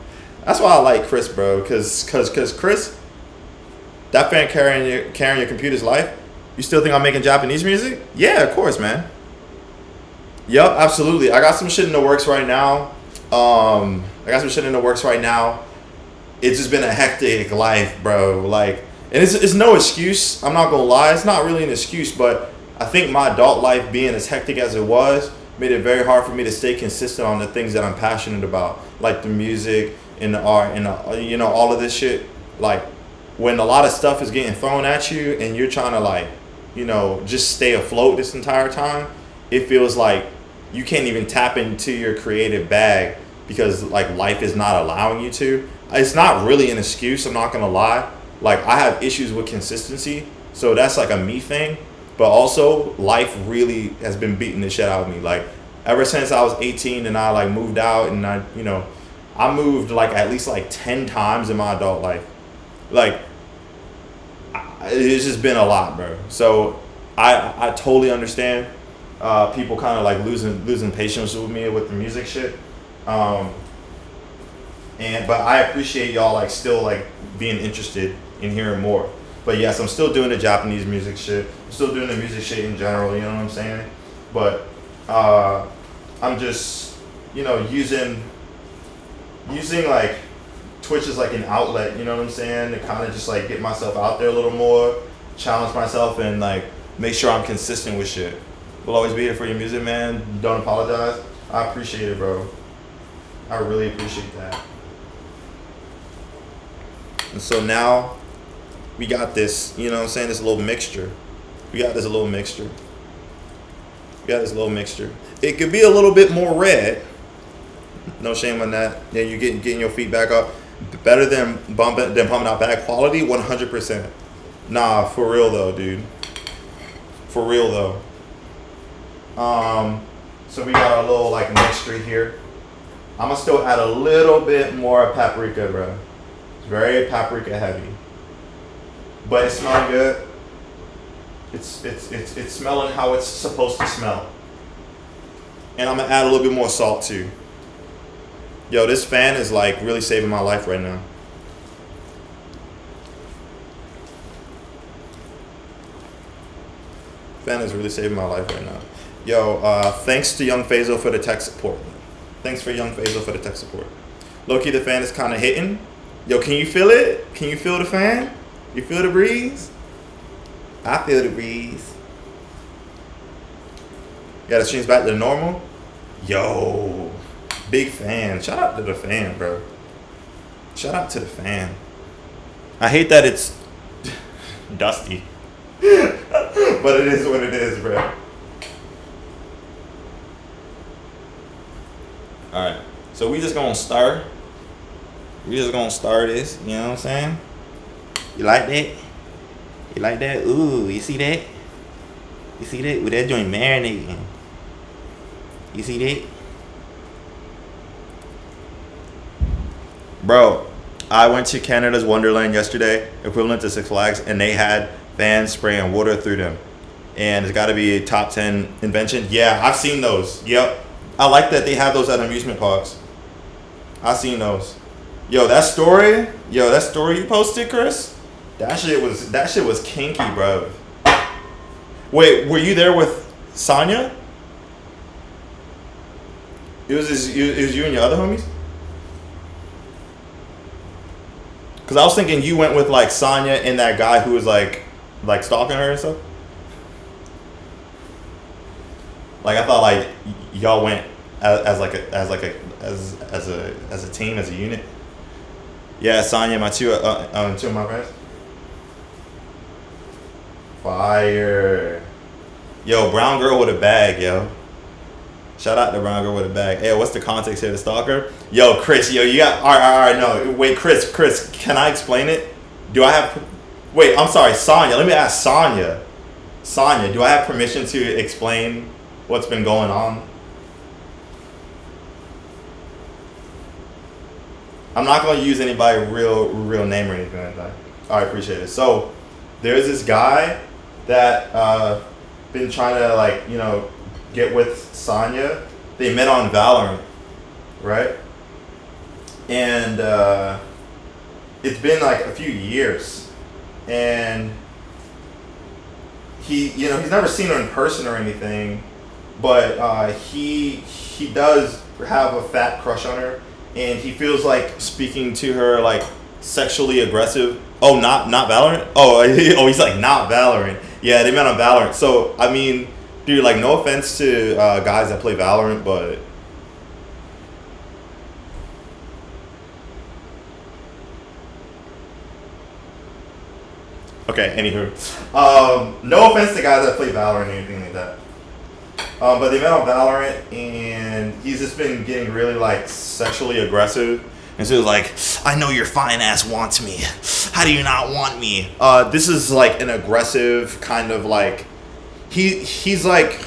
That's why I like Chris, bro. Cause Chris, that fan carrying your computer's life. You still think I'm making Japanese music? Yeah, of course, man. Yup, absolutely. I got some shit in the works right now. It's just been a hectic life, bro. Like, and it's no excuse. I'm not gonna lie. It's not really an excuse, but I think my adult life being as hectic as it was made it very hard for me to stay consistent on the things that I'm passionate about, like the music and the art and all of this shit. Like, when a lot of stuff is getting thrown at you and you're trying to like, just stay afloat this entire time, it feels like you can't even tap into your creative bag because like life is not allowing you to. It's not really an excuse, I'm not gonna lie. Like, I have issues with consistency, so that's like a me thing. But also, life really has been beating the shit out of me. Like, ever since I was 18 and I like moved out and I moved like at least like 10 times in my adult life. Like, it's just been a lot, bro. So I totally understand people kind of like losing patience with me with the music shit. But I appreciate y'all like still like being interested in hearing more. But yes, I'm still doing the Japanese music shit. I'm still doing the music shit in general, you know what I'm saying? But I'm just, using like Twitch as like an outlet, you know what I'm saying? To kind of just like get myself out there a little more, challenge myself, and like make sure I'm consistent with shit. We'll always be here for your music, man. Don't apologize. I appreciate it, bro. I really appreciate that. And so now we got this, this little mixture. It could be a little bit more red. No shame on that. Yeah, you're getting your feet back up. Better than pumping out bad quality, 100%. Nah, for real though, dude. For real though. So we got our little like mixture here. I'm gonna still add a little bit more paprika, bro. It's very paprika heavy, but it's smelling good. It's smelling how it's supposed to smell. And I'm gonna add a little bit more salt too. Yo, this fan is like really saving my life right now. Fan is really saving my life right now. Yo, thanks to Young Faisal for the tech support. Low-key, the fan is kind of hitting. Yo, can you feel it? Can you feel the fan? You feel the breeze? I feel the breeze. Yeah, the stream's back to normal. Yo, big fan. Shout out to the fan, bro. Shout out to the fan. I hate that it's dusty. But it is what it is, bro. Alright. So we just gonna start. We just gonna start this, you know what I'm saying? You like that? You like that? Ooh, you see that? You see that? With that joint marinating. You see that? Bro, I went to Canada's Wonderland yesterday, equivalent to Six Flags, and they had fans spraying water through them. And it's got to be a top 10 invention. Yeah, I've seen those. Yep. I like that they have those at amusement parks. I've seen those. Yo, that story you posted, Chris? That shit was kinky, bro. Wait, were you there with Sonya? It was you and your other homies? Cause I was thinking you went with like Sonya and that guy who was like stalking her and stuff. Like I thought like y'all went as a team, as a unit. Yeah, Sonya, my two of my friends. Fire. Yo, brown girl with a bag, yo. Shout out to brown girl with a bag. Hey, what's the context here? The stalker? Yo, Chris, yo, you got... All right, no. Wait, Chris, can I explain it? Do I have... Wait, I'm sorry, Sonya. Let me ask Sonya. Sonya, do I have permission to explain what's been going on? I'm not going to use anybody's real name or anything like that. I appreciate it. So, there's this guy that been trying to, like, you know, get with Sonya. They met on Valorant, right? And it's been like a few years, and he's never seen her in person or anything, but he does have a fat crush on her, and he feels like speaking to her like sexually aggressive. Oh, not Valorant? Oh, he's like, not Valorant. Yeah, they met on Valorant. So, I mean, dude, like, no offense to guys that play Valorant, but... Okay, anywho. No offense to guys that play Valorant or anything like that. But they met on Valorant, and he's just been getting really, like, sexually aggressive. And so he was like, I know your fine ass wants me. How do you not want me? This is, like, an aggressive kind of, like... He's like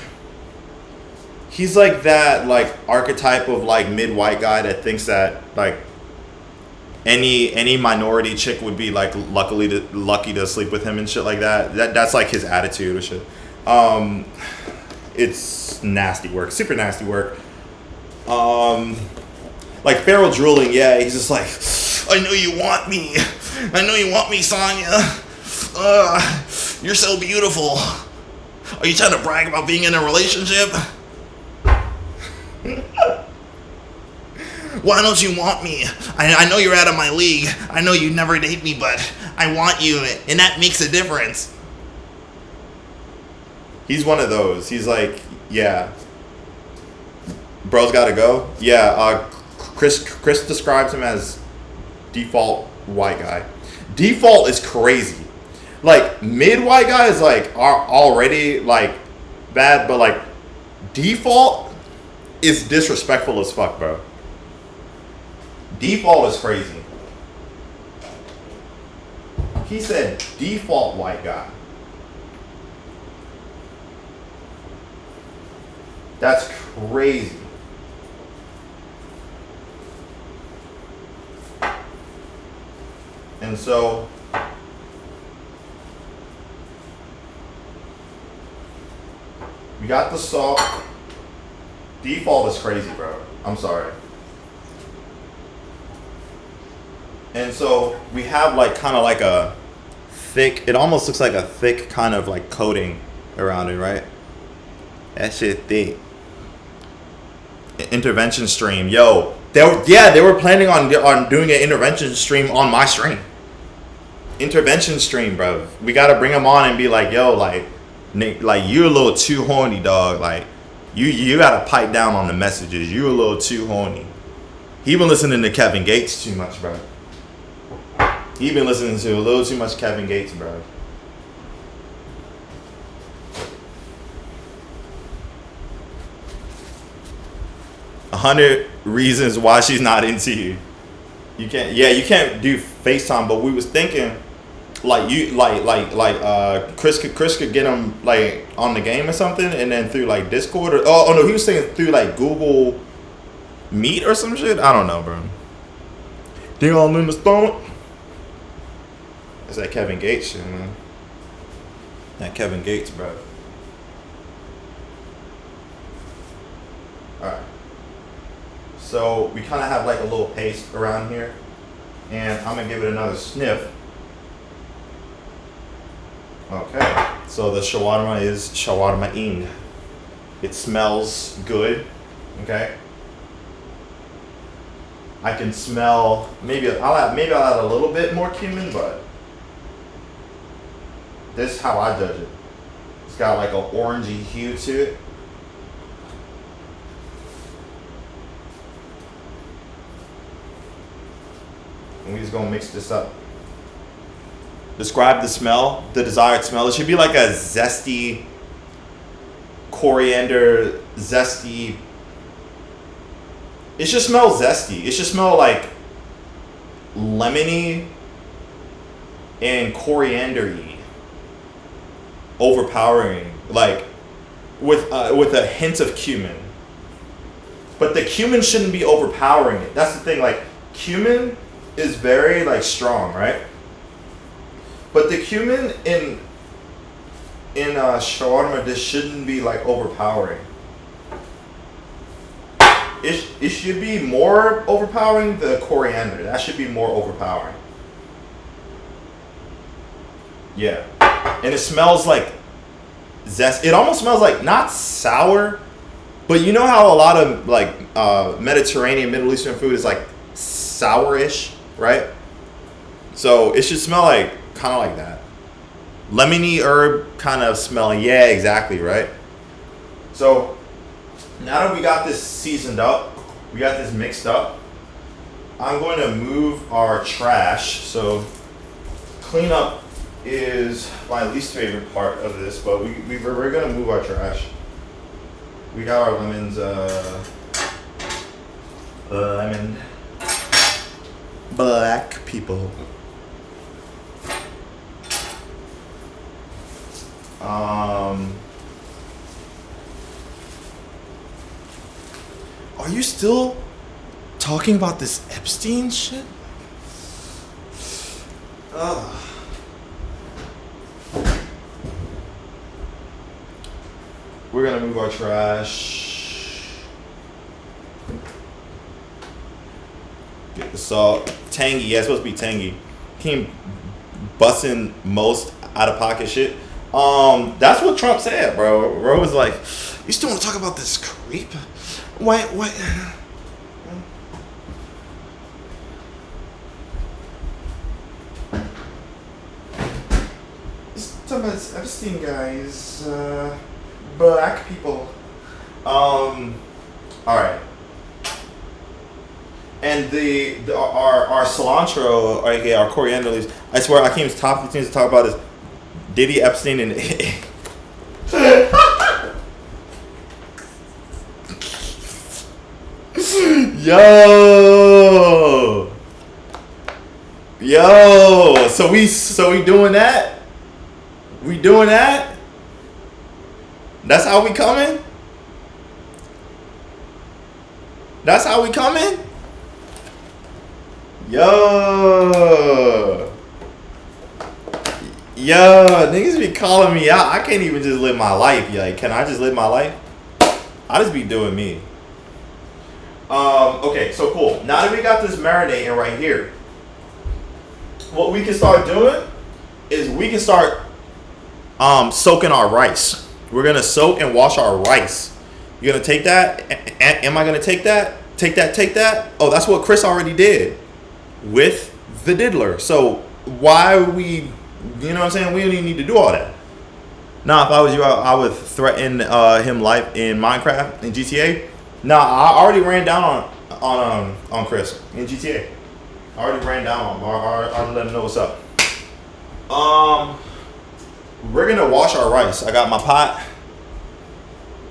that, like, archetype of, like, mid-white guy that thinks that, like, any minority chick would be, like, lucky to sleep with him and shit like that. That's like his attitude or shit. It's nasty work, super nasty work. Like feral drooling, yeah. He's just like, I know you want me. I know you want me, Sonya. You're so beautiful. Are you trying to brag about being in a relationship? Why don't you want me? I know you're out of my league. I know you never date me, but I want you, and that makes a difference. He's one of those. He's like, yeah. Bro's gotta go. Yeah, Chris describes him as default white guy. Default is crazy. Like, mid-white guys, like, are already, like, bad, but, like, default is disrespectful as fuck, bro. Default is crazy. He said default white guy. That's crazy. And so we got the salt. Default is crazy, bro. I'm sorry. And so we have like kind of like a thick, it almost looks like a thick kind of like coating around it, right? That shit thick. Intervention stream. Yo, they were planning on doing an intervention stream on my stream. intervention stream, bro. We gotta bring him on and be like, yo, like, Nick, like you're a little too horny, dog. Like, you gotta pipe down on the messages. You're a little too horny. He been listening to Kevin Gates too much, bro. He been listening to a little too much Kevin Gates, bro. "100 reasons why she's not into you." You can't do FaceTime, but we was thinking like Chris could get him like on the game or something, and then through like Discord or oh no, he was saying through like Google Meet or some shit. I don't know, bro. Ding on in the stomach. It's that Kevin Gates shit, man. That Kevin Gates, bro. Alright. So we kind of have like a little paste around here. And I'm going to give it another sniff. Okay. So the shawarma is shawarma-ing. It smells good. Okay. I can smell, maybe I'll add a little bit more cumin, but this is how I judge it. It's got like an orangey hue to it. And we just gonna mix this up. Describe the smell, the desired smell. It should be like a zesty, coriander, zesty. It should smell zesty. It should smell like lemony and coriander-y. Overpowering, like with a hint of cumin. But the cumin shouldn't be overpowering it. That's the thing. Like cumin is very like strong, right? But the cumin in shawarma, this shouldn't be like overpowering. It should be more overpowering the coriander. That should be more overpowering. Yeah. And it smells like zest. It almost smells like not sour, but you know how a lot of like Mediterranean, Middle Eastern food is like sourish, right? So it should smell like kind of like that. Lemony herb kind of smell. Yeah, exactly, right? So now that we got this seasoned up, we got this mixed up, I'm going to move our trash. So cleanup is my least favorite part of this, but we're gonna move our trash. We got our lemons, lemon, black people. Are you still talking about this Epstein shit? Ugh. We're gonna move our trash. Get the salt. Tangy, yeah, it's supposed to be tangy. Keep busting most out of pocket shit. That's what Trump said, bro. Bro was like, "You still want to talk about this creep? What? He's talking about this Epstein guys, black people." All right. And our cilantro, aka our coriander leaves. I swear, I came to top 15 to talk about this. Diddy, Epstein, and yo. So we doing that? We doing that? That's how we coming? That's how we coming? Yo, niggas be calling me out. I can't even just live my life. Like, can I just live my life? I just be doing me. Okay, so cool. Now that we got this marinating right here, what we can start doing is we can start soaking our rice. We're gonna soak and wash our rice. You're gonna take that? Am I gonna take that? Take that? Oh, that's what Chris already did with the diddler. So why we, you know what I'm saying? We don't even need to do all that. Now, if I was you, I would threaten him life in Minecraft and GTA. Nah, I already ran down on Chris in GTA. I already ran down on him. I already let him know what's up. We're gonna wash our rice. I got my pot.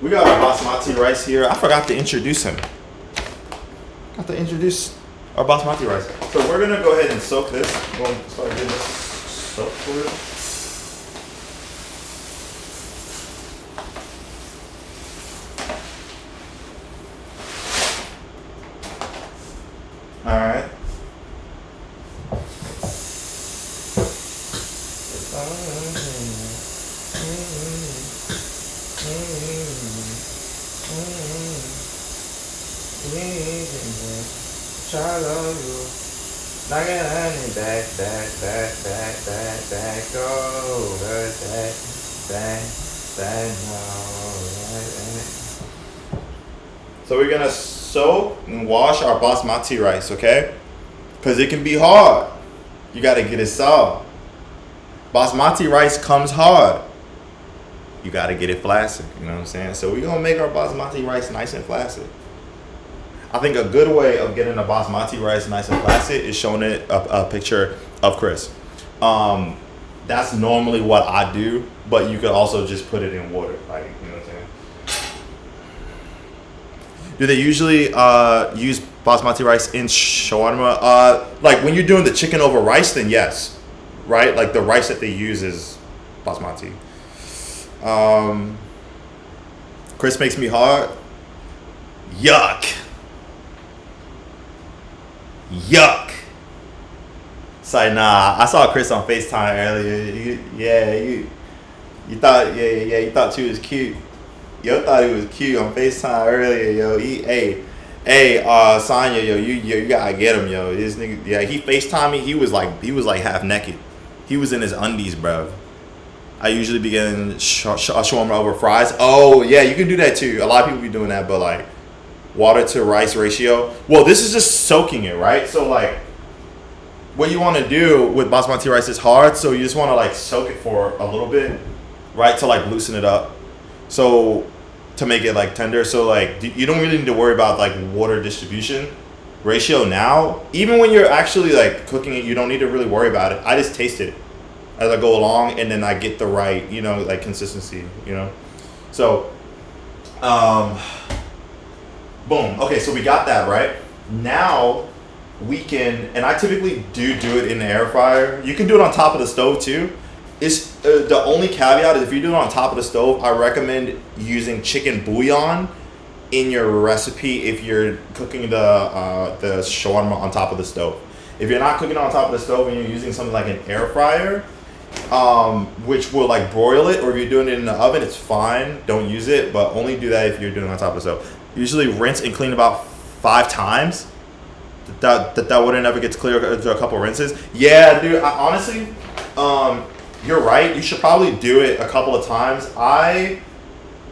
We got our basmati rice here. I forgot to introduce him. Got to introduce our basmati rice. So we're gonna go ahead and soak this. We're gonna start getting this soaked for you. All right. So we're gonna soak and wash our basmati rice, okay? Because it can be hard. You gotta get it soft. Basmati rice comes hard. You gotta get it flaccid, you know what I'm saying? So we're gonna make our basmati rice nice and flaccid. I think a good way of getting a basmati rice nice and flaccid is showing it a picture of Chris. That's normally what I do, but you could also just put it in water, like, you know what I'm saying? Do they usually use basmati rice in shawarma? Like when you're doing the chicken over rice, then yes, right? Like the rice that they use is basmati. Chris makes me hard. Yuck. Yuck. Say nah. I saw Chris on FaceTime earlier. You thought she was cute. Yo thought he was cute on FaceTime earlier, yo. Sonya, yo, you gotta get him, yo. This nigga, yeah, he FaceTimed me. He was like half naked. He was in his undies, bro. I usually be getting shawarma over fries. Oh yeah, you can do that too. A lot of people be doing that, but like water to rice ratio. Well, this is just soaking it, right? So like, what you want to do with basmati rice is hard, so you just want to like soak it for a little bit, right, to like loosen it up. So to make it like tender, so like you don't really need to worry about like water distribution ratio now. Even when you're actually like cooking it, you don't need to really worry about it. I just taste it as I go along, and then I get the right, you know, like consistency, you know. So, boom. Okay, so we got that right. Now we can, and I typically do it in the air fryer. You can do it on top of the stove too. It's the only caveat is if you do it on top of the stove, I recommend using chicken bouillon in your recipe if you're cooking the shawarma on top of the stove. If you're not cooking on top of the stove and you're using something like an air fryer, which will like broil it, or if you're doing it in the oven, it's fine. Don't use it, but only do that if you're doing it on top of the stove. Usually rinse and clean about 5 times. That water never gets clear after a couple rinses. Yeah, dude. Honestly, you're right. You should probably do it a couple of times. I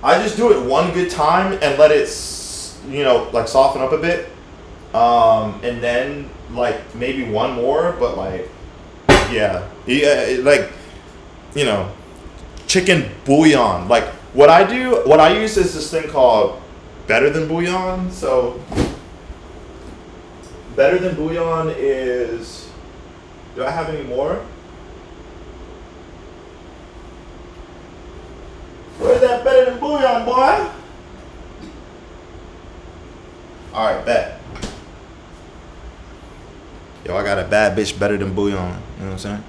just do it one good time and let it, you know, like soften up a bit, and then like maybe one more. But like, yeah, like, you know, chicken bouillon. Like what I use is this thing called Better Than Bouillon. So Better Than Bouillon is. Do I have any more? Where's that Better Than Bouillon, boy? Alright, bet. Yo, I got a bad bitch Better Than Bouillon. You know what I'm saying?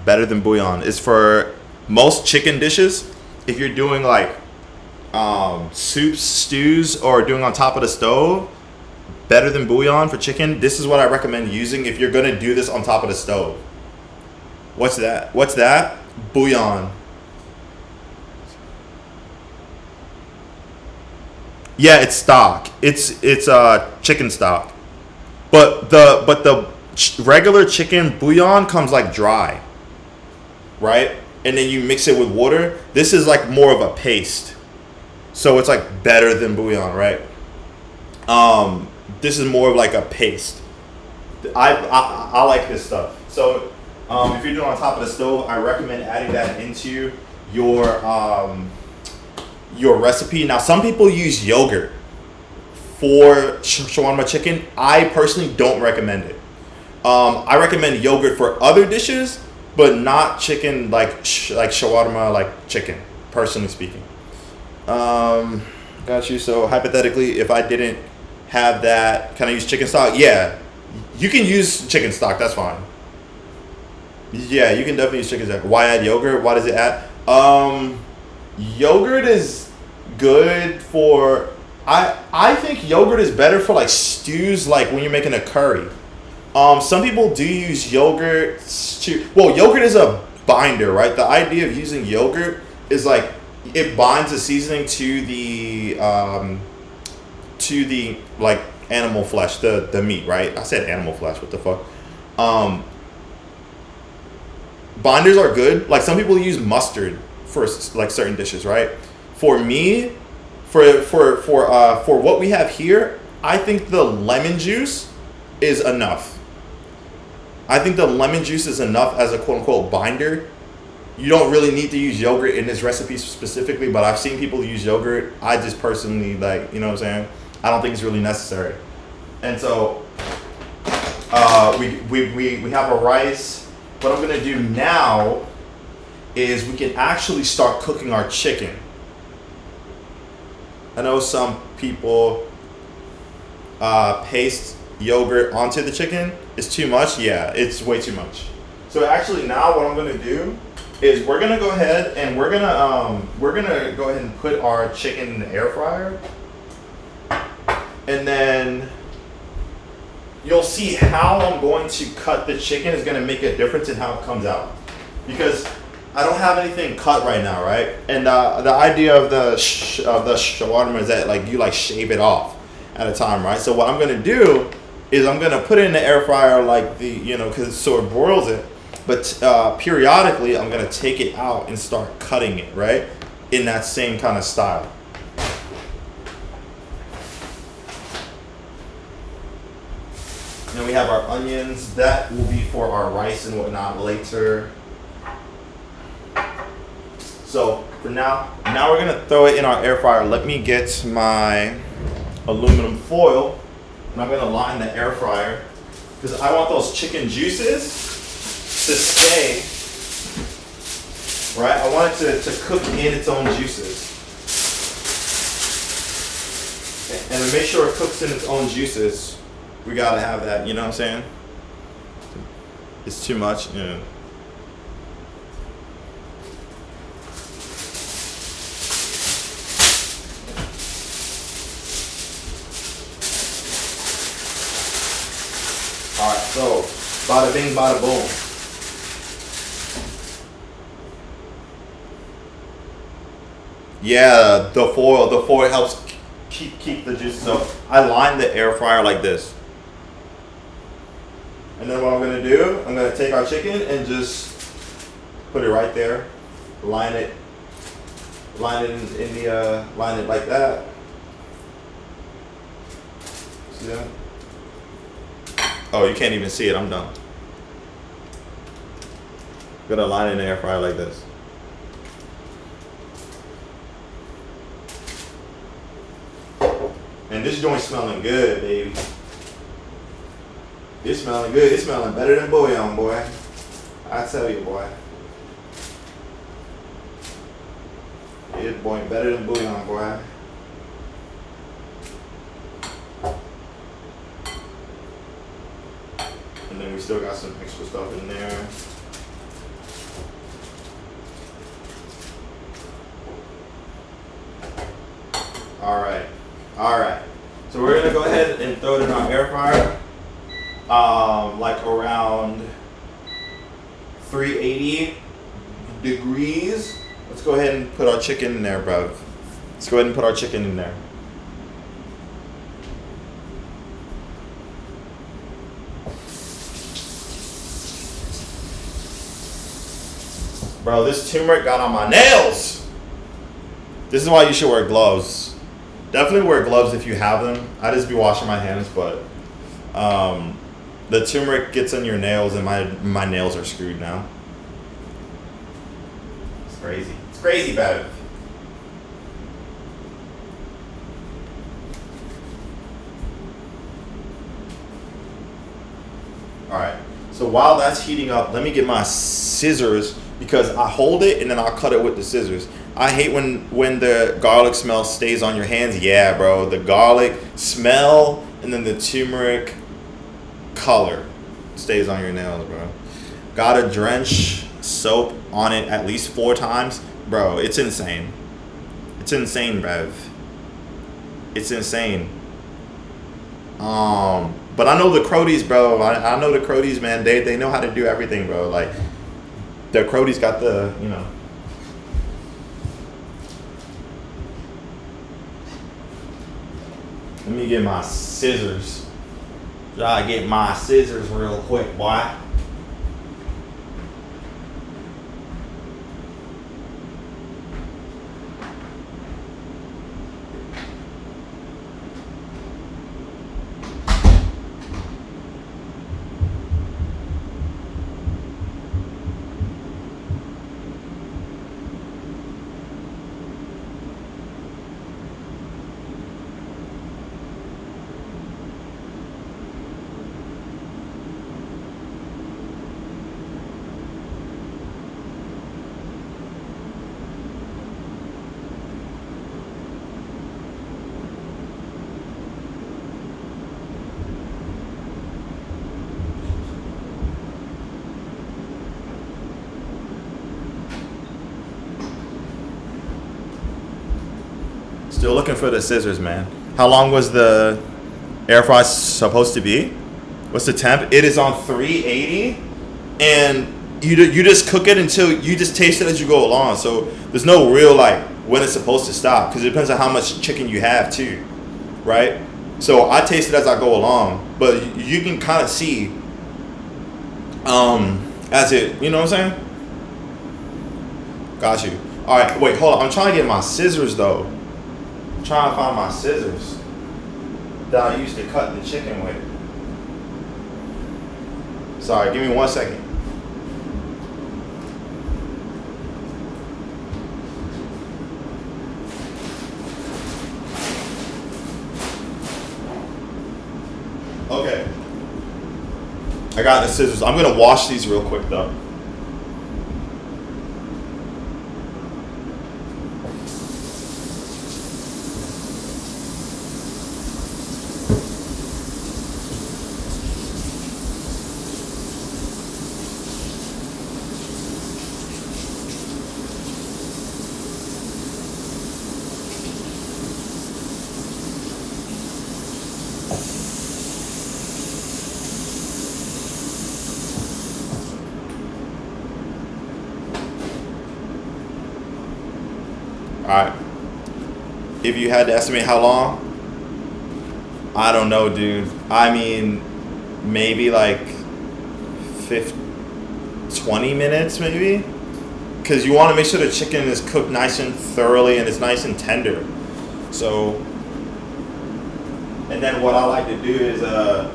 Better Than Bouillon. It's for most chicken dishes. If you're doing like soups, stews, or doing on top of the stove, Better Than Bouillon for chicken. This is what I recommend using if you're gonna do this on top of the stove. What's that? What's that? Bouillon. Yeah, it's stock. It's chicken stock, but the regular chicken bouillon comes like dry, right? And then you mix it with water. This is like more of a paste, so it's like Better Than Bouillon, right? This is more of like a paste. I like this stuff. So if you're doing on top of the stove, I recommend adding that into your recipe. Now, some people use yogurt for shawarma chicken. I personally don't recommend it. I recommend yogurt for other dishes, but not chicken like shawarma like chicken. Personally speaking. Got you. So hypothetically, if I didn't have that, can I use chicken stock? Yeah, you can use chicken stock. That's fine. Yeah, you can definitely use chicken stock. Why add yogurt? Why does it add? Yogurt is good for. I think yogurt is better for like stews, like when you're making a curry. Some people do use yogurt to. Well, yogurt is a binder, right? The idea of using yogurt is like it binds the seasoning to the like animal flesh, the meat, right? I said animal flesh. What the fuck? Binders are good. Like some people use mustard for like certain dishes, right? For me, for what we have here, I think the lemon juice is enough. I think the lemon juice is enough as a quote unquote binder. You don't really need to use yogurt in this recipe specifically, but I've seen people use yogurt. I just personally like, you know what I'm saying? I don't think it's really necessary. And so we have our rice. What I'm gonna do now is we can actually start cooking our chicken. I know some people paste yogurt onto the chicken. It's too much. Yeah, it's way too much. So actually now what I'm gonna do is we're gonna go ahead and we're gonna go ahead and put our chicken in the air fryer, and then you'll see how I'm going to cut the chicken is gonna make a difference in how it comes out, because I don't have anything cut right now, right? And the idea of the shawarma is that like you like shave it off at a time, right? So what I'm gonna do is I'm gonna put it in the air fryer like because so it broils it. But periodically, I'm going to take it out and start cutting it, right? In that same kind of style. And then we have our onions. That will be for our rice and whatnot later. So for now we're going to throw it in our air fryer. Let me get my aluminum foil. And I'm going to line the air fryer because I want those chicken juices to stay, right? I want it to cook in its own juices. And to make sure it cooks in its own juices, we gotta have that, you know what I'm saying? It's too much, yeah. Alright, so bada bing, bada boom. Yeah, the foil helps keep the juices. So I line the air fryer like this. And then what I'm gonna do, I'm gonna take our chicken and just put it right there. Line it line it like that. See that? Oh, you can't even see it. I'm done. I'm gonna line it in the air fryer like this. And this joint's smelling good, baby. It's smelling good. It's smelling better than bouillon, boy. I tell you, boy. It's boy better than bouillon, boy. And then we still got some extra stuff in there. All right. So we're gonna go ahead and throw it in our air fryer, like around 380 degrees. Let's go ahead and put our chicken in there, bro. Let's go ahead and put our chicken in there. Bro, this turmeric got on my nails. This is why you should wear gloves. Definitely wear gloves if you have them. I just be washing my hands, but The turmeric gets on your nails, and my nails are screwed now. It's crazy. It's crazy, Bev. All right. So while that's heating up, let me get my scissors because I hold it and then I'll cut it with the scissors. I hate when the garlic smell stays on your hands. Yeah, bro. The garlic smell and then the turmeric color stays on your nails, bro. Gotta drench soap on it at least 4 times. Bro, it's insane. It's insane, Bev. It's insane. But I know the Crodies, bro. I know the Crodies, man. They know how to do everything, bro. Like, the Crodies got the, you know. Let me get my scissors. Try to get my scissors real quick, boy. Still looking for the scissors, man. How long was the air fry supposed to be? What's the temp? It is on 380, and you just cook it until you just taste it as you go along. So there's no real like when it's supposed to stop because it depends on how much chicken you have too, right? So I taste it as I go along, but you can kind of see as it, you know what I'm saying? Got you. All right, wait, hold on. I'm trying to get my scissors though. Trying to find my scissors that I used to cut the chicken with. Sorry, give me 1 second. Okay. I got the scissors. I'm gonna wash these real quick though. Alright. If you had to estimate how long, I don't know, dude. I mean, maybe like 20 minutes, maybe? Because you want to make sure the chicken is cooked nice and thoroughly and it's nice and tender. So, and then what I like to do is, let's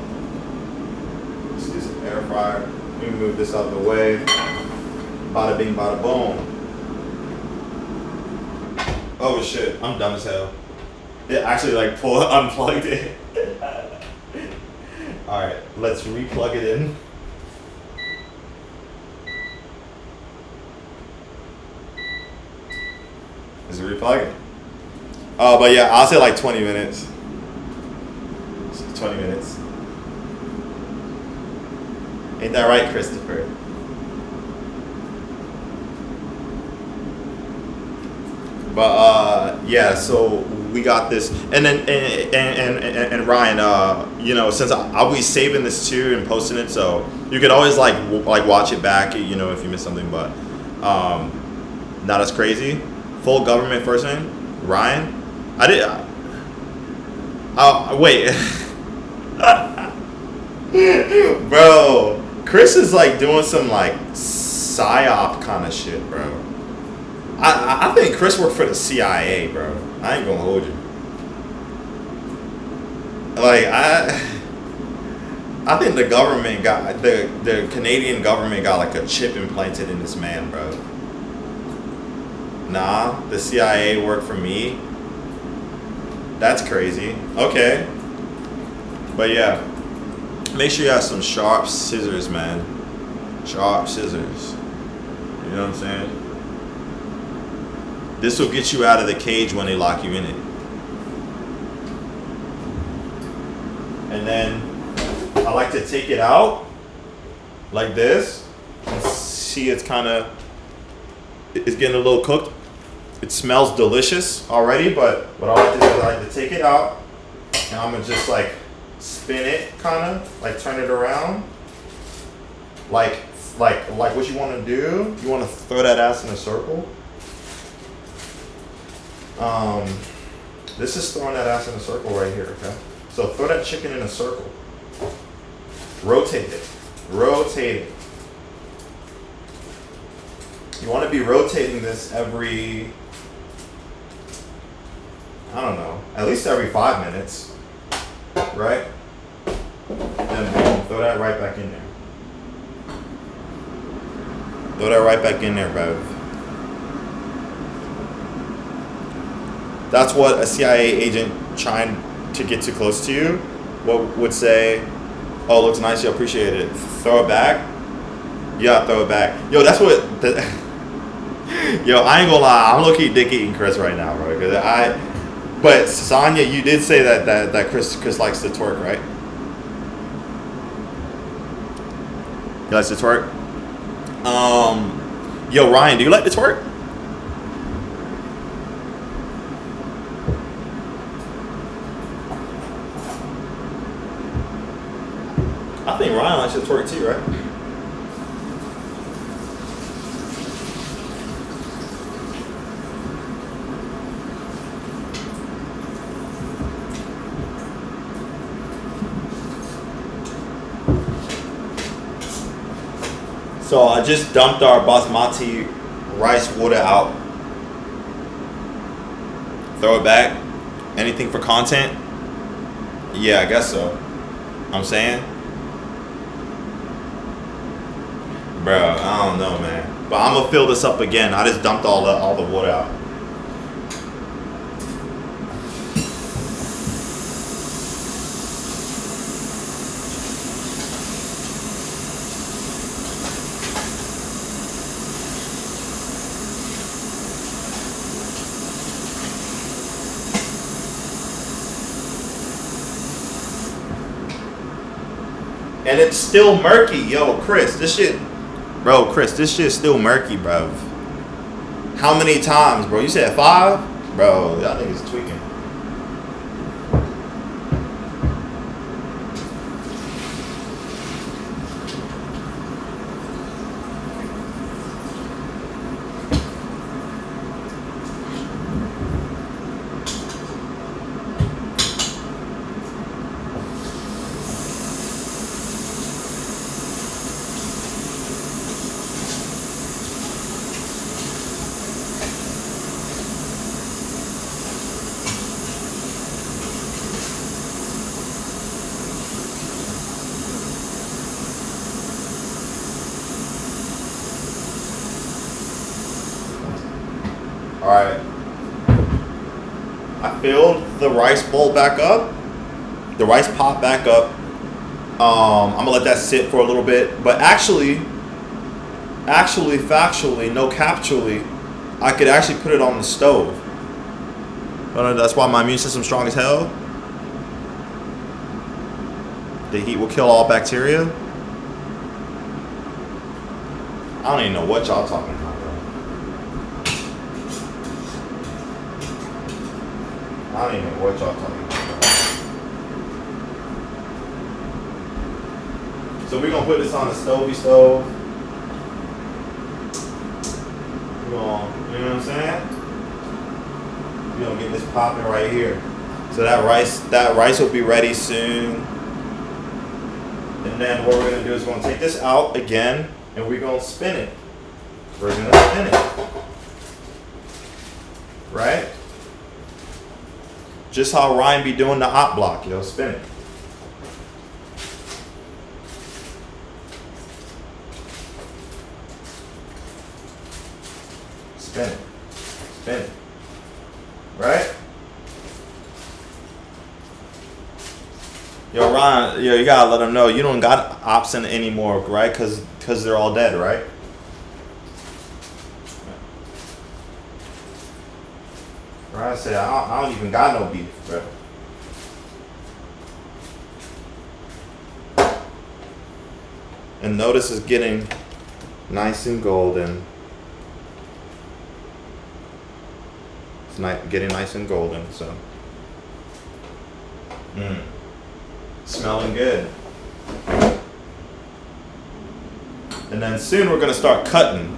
do some air fryer. Let me move this out of the way. Bada bing, bada boom. Oh shit, I'm dumb as hell. It actually like unplugged it. Alright, let's re-plug it in. Is it replugging? Oh, but yeah, I'll say like 20 minutes. 20 minutes. Ain't that right, Christopher? But yeah, so we got this, and then and Ryan, you know, since I'll be saving this too and posting it, so you could always like watch it back, you know, if you miss something. But not as crazy. Full government first name, Ryan. I did. Wait, bro. Chris is like doing some like psyop kind of shit, bro. I think Chris worked for the CIA, bro. I ain't gonna hold you. Like I think the government got the Canadian government got like a chip implanted in this man, bro. Nah, the CIA worked for me. That's crazy. Okay. But yeah. Make sure you have some sharp scissors, man. Sharp scissors. You know what I'm saying? This will get you out of the cage when they lock you in it. And then I like to take it out like this and see it's getting a little cooked. It smells delicious already, but what I like to do is I like to take it out and I'm gonna just like spin it, kind of like turn it around, like what you want to do. You want to throw that ass in a circle. This is throwing that ass in a circle right here. Okay, so throw that chicken in a circle. Rotate it. Rotate it. You want to be rotating this every, I don't know, at least every 5 minutes, right? And boom, throw that right back in there. Throw that right back in there, bro. That's what a CIA agent trying to get too close to you would say. Oh, looks nice. You appreciate it. Throw it back. Yeah, throw it back. Yo, that's what. Yo, I ain't gonna lie. I'm low-key dick eating Chris right now, bro. But Sonya, you did say that Chris likes to twerk, right? He likes to twerk. Yo, Ryan, do you like to twerk? I think Ryan likes to twerk too, right? So I just dumped our basmati rice water out. Throw it back. Anything for content? Yeah, I guess so. I'm saying. Bro, I don't know, man. But I'm gonna fill this up again. I just dumped all the water out. And it's still murky. Yo, Chris, this shit is still murky, bro. How many times, bro? You said 5? Bro, I think it's tweaking. Alright. I filled the rice bowl back up. The rice pot back up. I'm gonna let that sit for a little bit. But actually, factually, no captually, I could actually put it on the stove. That's why my immune system's strong as hell. The heat will kill all bacteria. I don't even know what y'all talking about, bro. I don't even know what y'all talking about, bro. So we're gonna put this on the stovey stove. We're gonna, you know what I'm saying? We're gonna get this popping right here. So that rice will be ready soon. And then what we're gonna do is we're gonna take this out again and we're gonna spin it. We're gonna spin it. Right? Just how Ryan be doing the hot block, spin it. spin it, spin it. Right? Yo, Ron, yo, you gotta let them know you don't got option anymore, right? Cause they're all dead, right? Ron said, I don't even got no beef, bro. And notice it's getting nice and golden. It's getting nice and golden, so. Smelling good. And then soon we're gonna start cutting.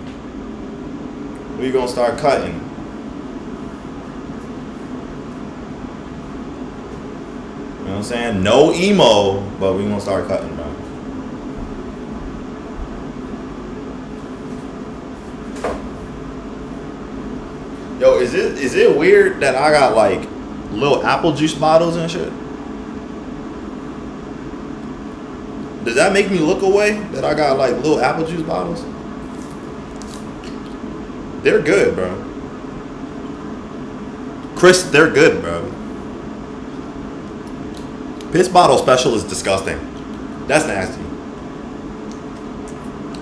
We're gonna start cutting. You know what I'm saying? No emo, but we're gonna start cutting, bro. Yo, is it weird that I got like little apple juice bottles and shit? Does that make me look away that I got like little apple juice bottles? They're good, bro. Chris, they're good, bro. Piss bottle special is disgusting. That's nasty.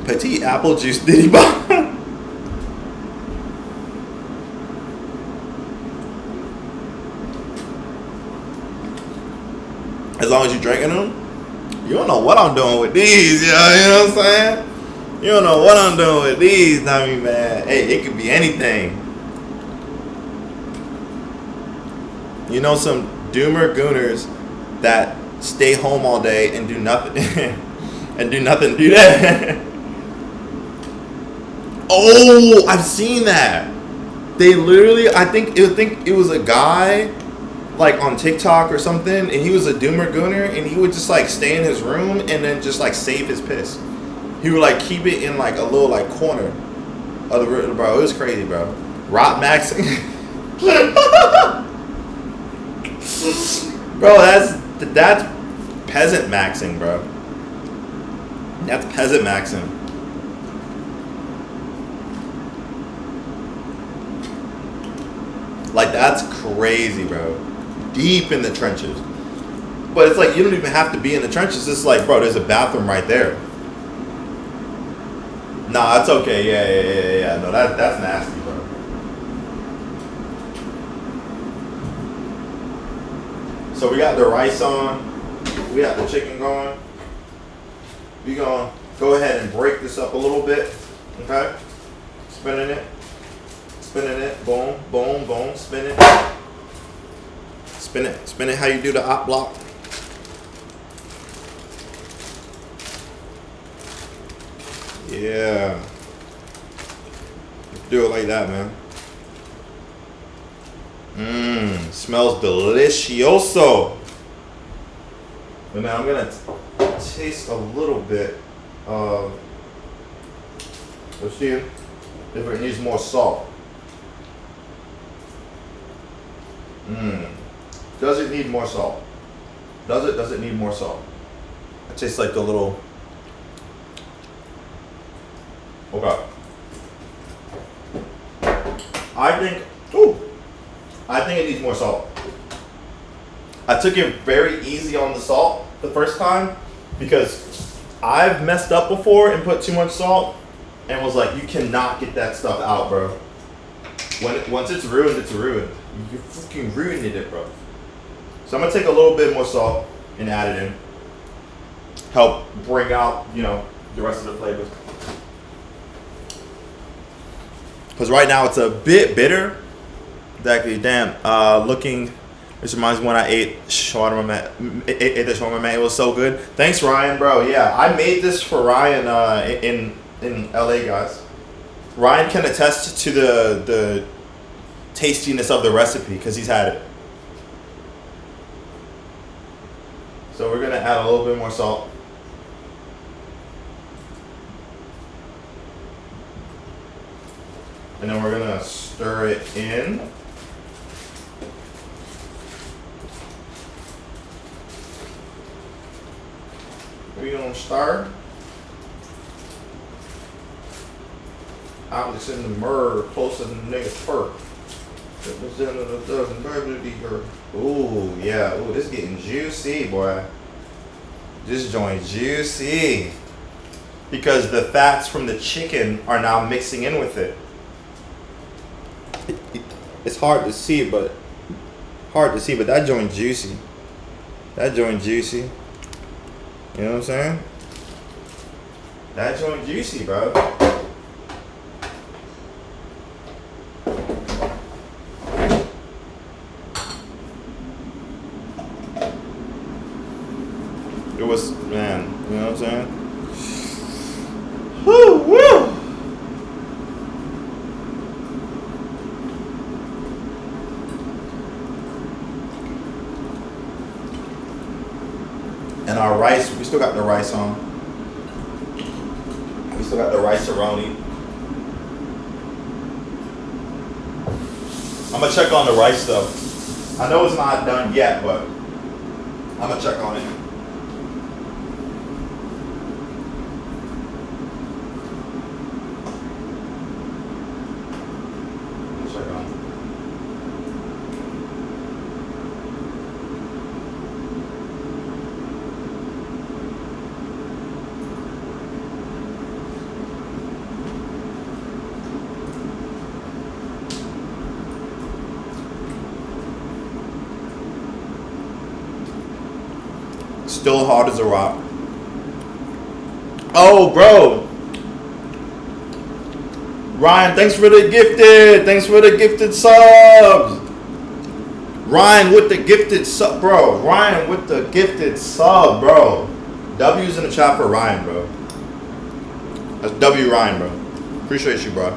Petite apple juice diddy bottle. As long as you're drinking them, you don't know what I'm doing with these, you know what I'm saying? You don't know what I'm doing with these, I mean, man. Hey, it could be anything. You know some doomer gooners that stay home all day and do nothing and do that. Oh, I've seen that. They literally, I think it was a guy like on TikTok or something, and he was a doomer gooner, and he would just like stay in his room and then just like save his piss. He would like keep it in like a little like corner of the room, bro. It was crazy, bro. Rot maxing. Bro, that's peasant maxing, bro. That's peasant maxing. Like, that's crazy, bro. Deep in the trenches. But it's like, you don't even have to be in the trenches. It's like, bro, there's a bathroom right there. Nah, it's okay. Yeah. No, that's nasty, bro. So we got the rice on. We got the chicken going. We gonna go ahead and break this up a little bit. Okay? Spinning it. Boom, boom, boom. Spin it. Spin it how you do the op block. Yeah. Do it like that, man. Smells delicioso. But now I'm gonna taste a little bit of, let's see if it needs more salt. Does it need more salt? Does it need more salt? It tastes like the little. Okay. I think it needs more salt. I took it very easy on the salt the first time because I've messed up before and put too much salt and was like, you cannot get that stuff out, bro. Once it's ruined, it's ruined. You fucking ruined it, bro. So I'm gonna take a little bit more salt and add it in. Help bring out, the rest of the flavors. Because right now it's a bit bitter. Exactly, damn. This reminds me when I ate shawarma, man. Ate the shawarma, man. It was so good. Thanks, Ryan, bro. Yeah, I made this for Ryan in LA, guys. Ryan can attest to the tastiness of the recipe because he's had it. So we're gonna add a little bit more salt. And then we're gonna stir it in. We're gonna stir. I'm just in the murder closer than the nigga fur. Ooh, yeah. Ooh, this is getting juicy, boy. This joint juicy. Because the fats from the chicken are now mixing in with it. It's hard to see, but that joint juicy. That joint juicy. You know what I'm saying? That joint juicy, bro. It was, man, you know what I'm saying? Woo, woo! And our rice, we still got the rice on. We still got the rice-a-roni. I'm gonna check on the rice though. I know it's not done yet, but I'm gonna check on it. Still hard as a rock. Oh, bro. Ryan, thanks for the gifted. Thanks for the gifted subs. Ryan with the gifted sub, bro. Ryan with the gifted sub, bro. W's in the chat for Ryan, bro. That's W Ryan, bro. Appreciate you, bro.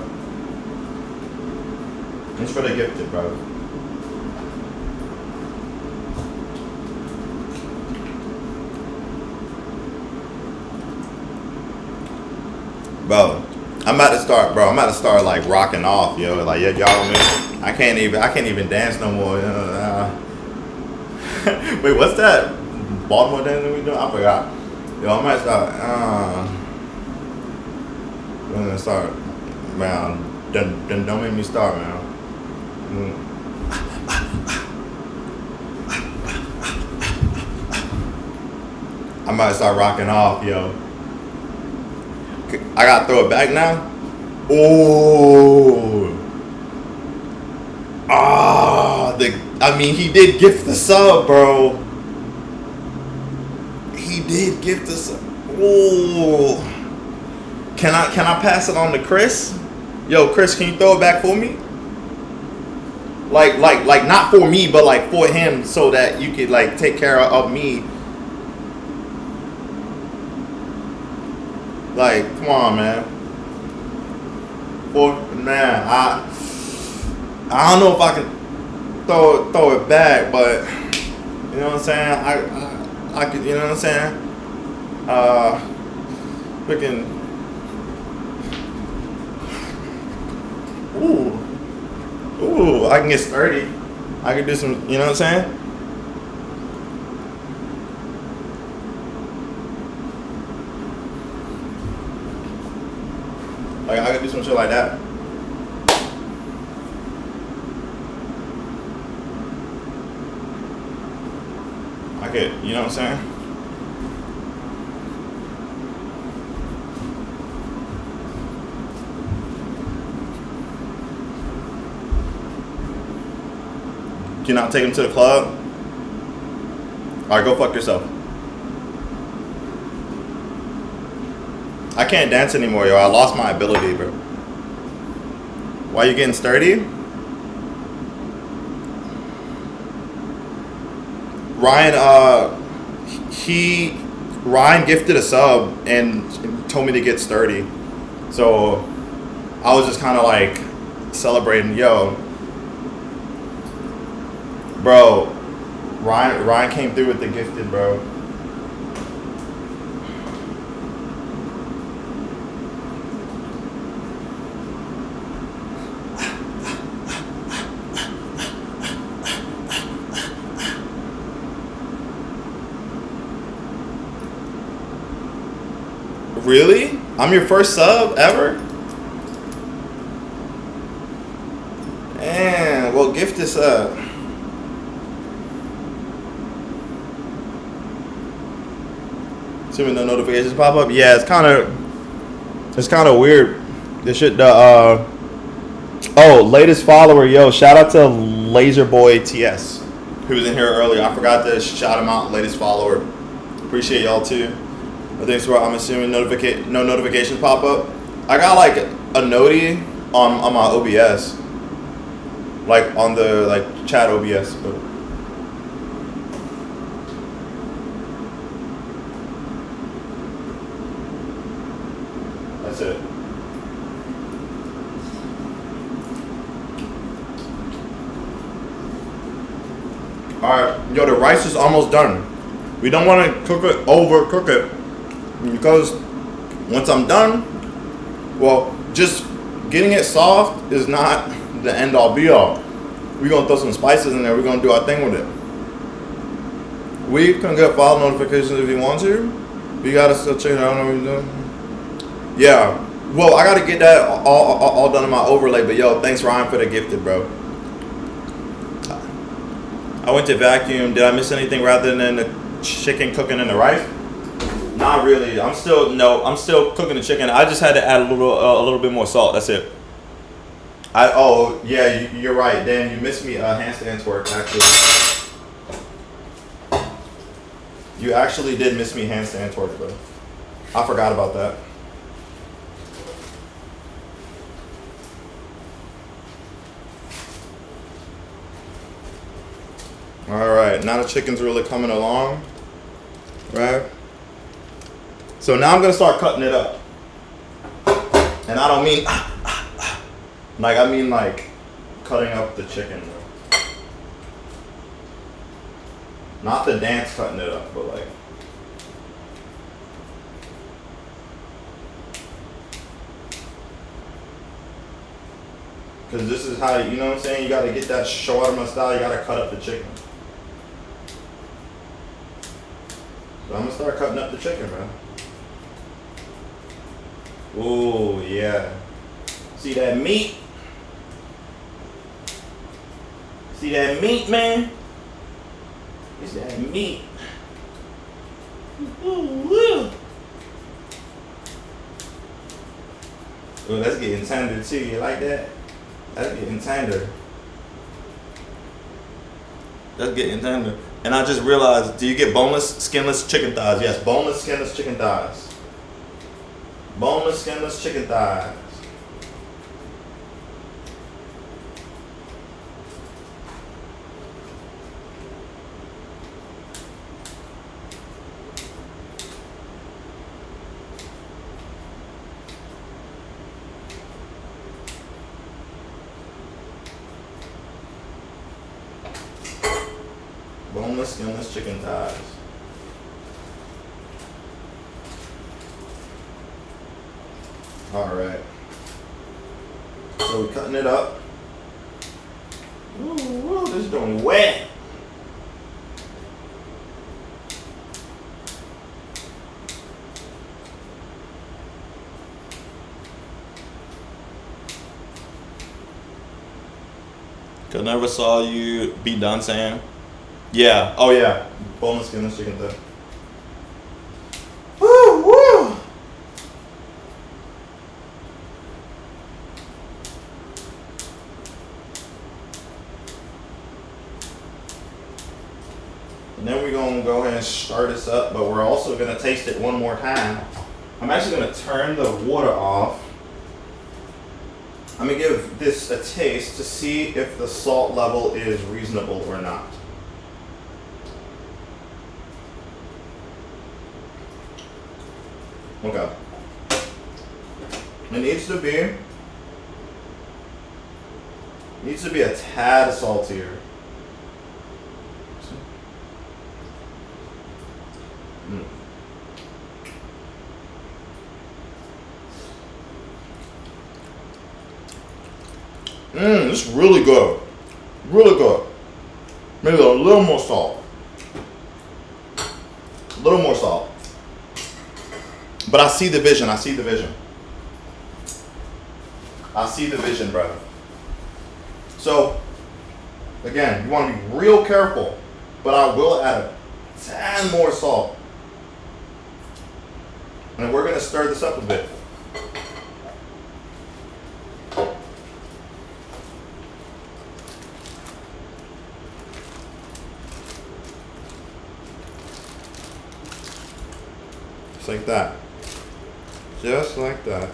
Thanks for the gifted, bro. Bro, I'm about to start, bro. I'm about to start like rocking off, yo. Like, yeah, y'all, man. I can't even dance no more. Wait, what's that Baltimore dance that we doing? I forgot. Yo, I might start. I'm gonna start, man. Don't make me start, man. I might start rocking off, yo. I gotta throw it back now. Oh, I mean, he did gift the sub, bro. He did gift the sub. Oh, can I pass it on to Chris? Yo, Chris, can you throw it back for me? Like not for me, but like for him, so that you could like take care of me. Like, come on, man. Man, I don't know if I can throw it back, but you know what I'm saying. I could, you know what I'm saying. Freaking. Ooh, I can get sturdy. I can do some, you know what I'm saying. Like, I could do some shit like that. I could, you know what I'm saying? Can you not take him to the club? Alright, go fuck yourself. I can't dance anymore, yo. I lost my ability, bro. Why you getting sturdy? Ryan, Ryan gifted a sub and told me to get sturdy. So I was just kind of like celebrating, yo. Bro, Ryan came through with the gifted, bro. Really? I'm your first sub ever? this assuming no notifications pop up. Yeah, it's kind of weird. This shit. Oh, latest follower, yo! Shout out to Laserboy TS, who was in here earlier. I forgot to shout him out. Latest follower. Appreciate y'all too. But thanks for. I'm assuming no notifications pop up. I got like a noti on my OBS, like on the like chat OBS, but. That's it. Alright, yo, the rice is almost done. We don't want to overcook it, because once I'm done, well, just getting it soft is not the end all be all. We're going to throw some spices in there. We're going to do our thing with it. We can get file notifications if you want to. You got to still check it out. I don't know what you're doing. Yeah. Well, I got to get that all done in my overlay. But, yo, thanks, Ryan, for the gifted, bro. I went to vacuum. Did I miss anything rather than the chicken cooking in the rice? Not really. I'm still cooking the chicken. I just had to add a little bit more salt. That's it. Yeah, you're right. Dan, you missed me handstand twerk, actually. You actually did miss me handstand twerk, bro. I forgot about that. Alright, now the chicken's really coming along. Right? So now I'm going to start cutting it up. And I don't mean... like, I mean like cutting up the chicken, bro. Not the dance cutting it up, but like... Because this is how, you know what I'm saying? You got to get that shawarma style. You got to cut up the chicken. So I'm going to start cutting up the chicken, man. Ooh, yeah. See that meat? See that meat, man? It's that meat. Ooh. Oh, that's getting tender too. You like that? That's getting tender. That's getting tender. And I just realized, do you get boneless, skinless chicken thighs? Yes, boneless, skinless chicken thighs. Boneless, skinless chicken thighs. Boneless, skinless chicken thighs. All right. So we're cutting it up. Ooh, this is doing wet. I never saw you be done, Sam. Yeah. Oh yeah. Boneless, skinless chicken thigh. Woo woo. And then we're gonna go ahead and stir this up, but we're also gonna taste it one more time. I'm actually gonna turn the water off. I'm gonna give this a taste to see if the salt level is reasonable or not. Okay. It needs to be a tad saltier. It's really good. Really good. Maybe a little more salt. A little more salt. But I see the vision. I see the vision. I see the vision, brother. So, Again, you want to be real careful, but I will add a tad more salt. And we're going to stir this up a bit. Just like that. Just like that.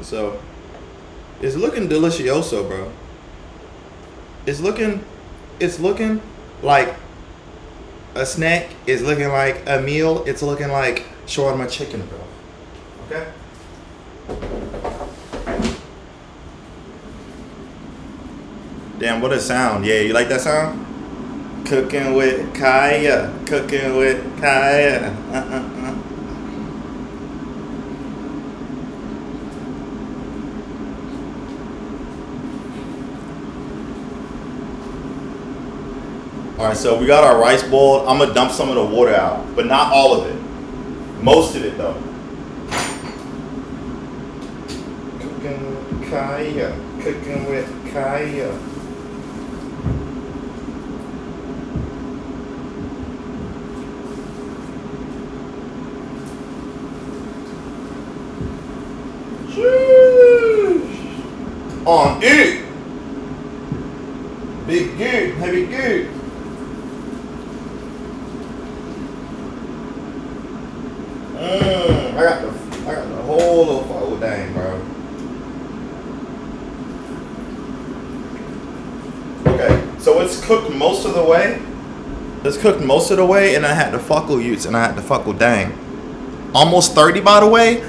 So, it's looking delicioso, bro. It's looking like a snack. It's looking like a meal. It's looking like shawarma chicken, bro. Okay? Damn, what a sound. Yeah, you like that sound? Cooking with Kaya. Cooking with Kaya. Alright, so we got our rice bowl. I'm gonna dump some of the water out, but not all of it. Most of it though. Cooking with Kaya. Cooking with Kaya. On it. Big good, heavy good. I got the whole little fucking dang, bro. Okay, so it's cooked most of the way. It's cooked most of the way, and I had the fuckle utes, and I had the fuckle dang. Almost 30, by the way.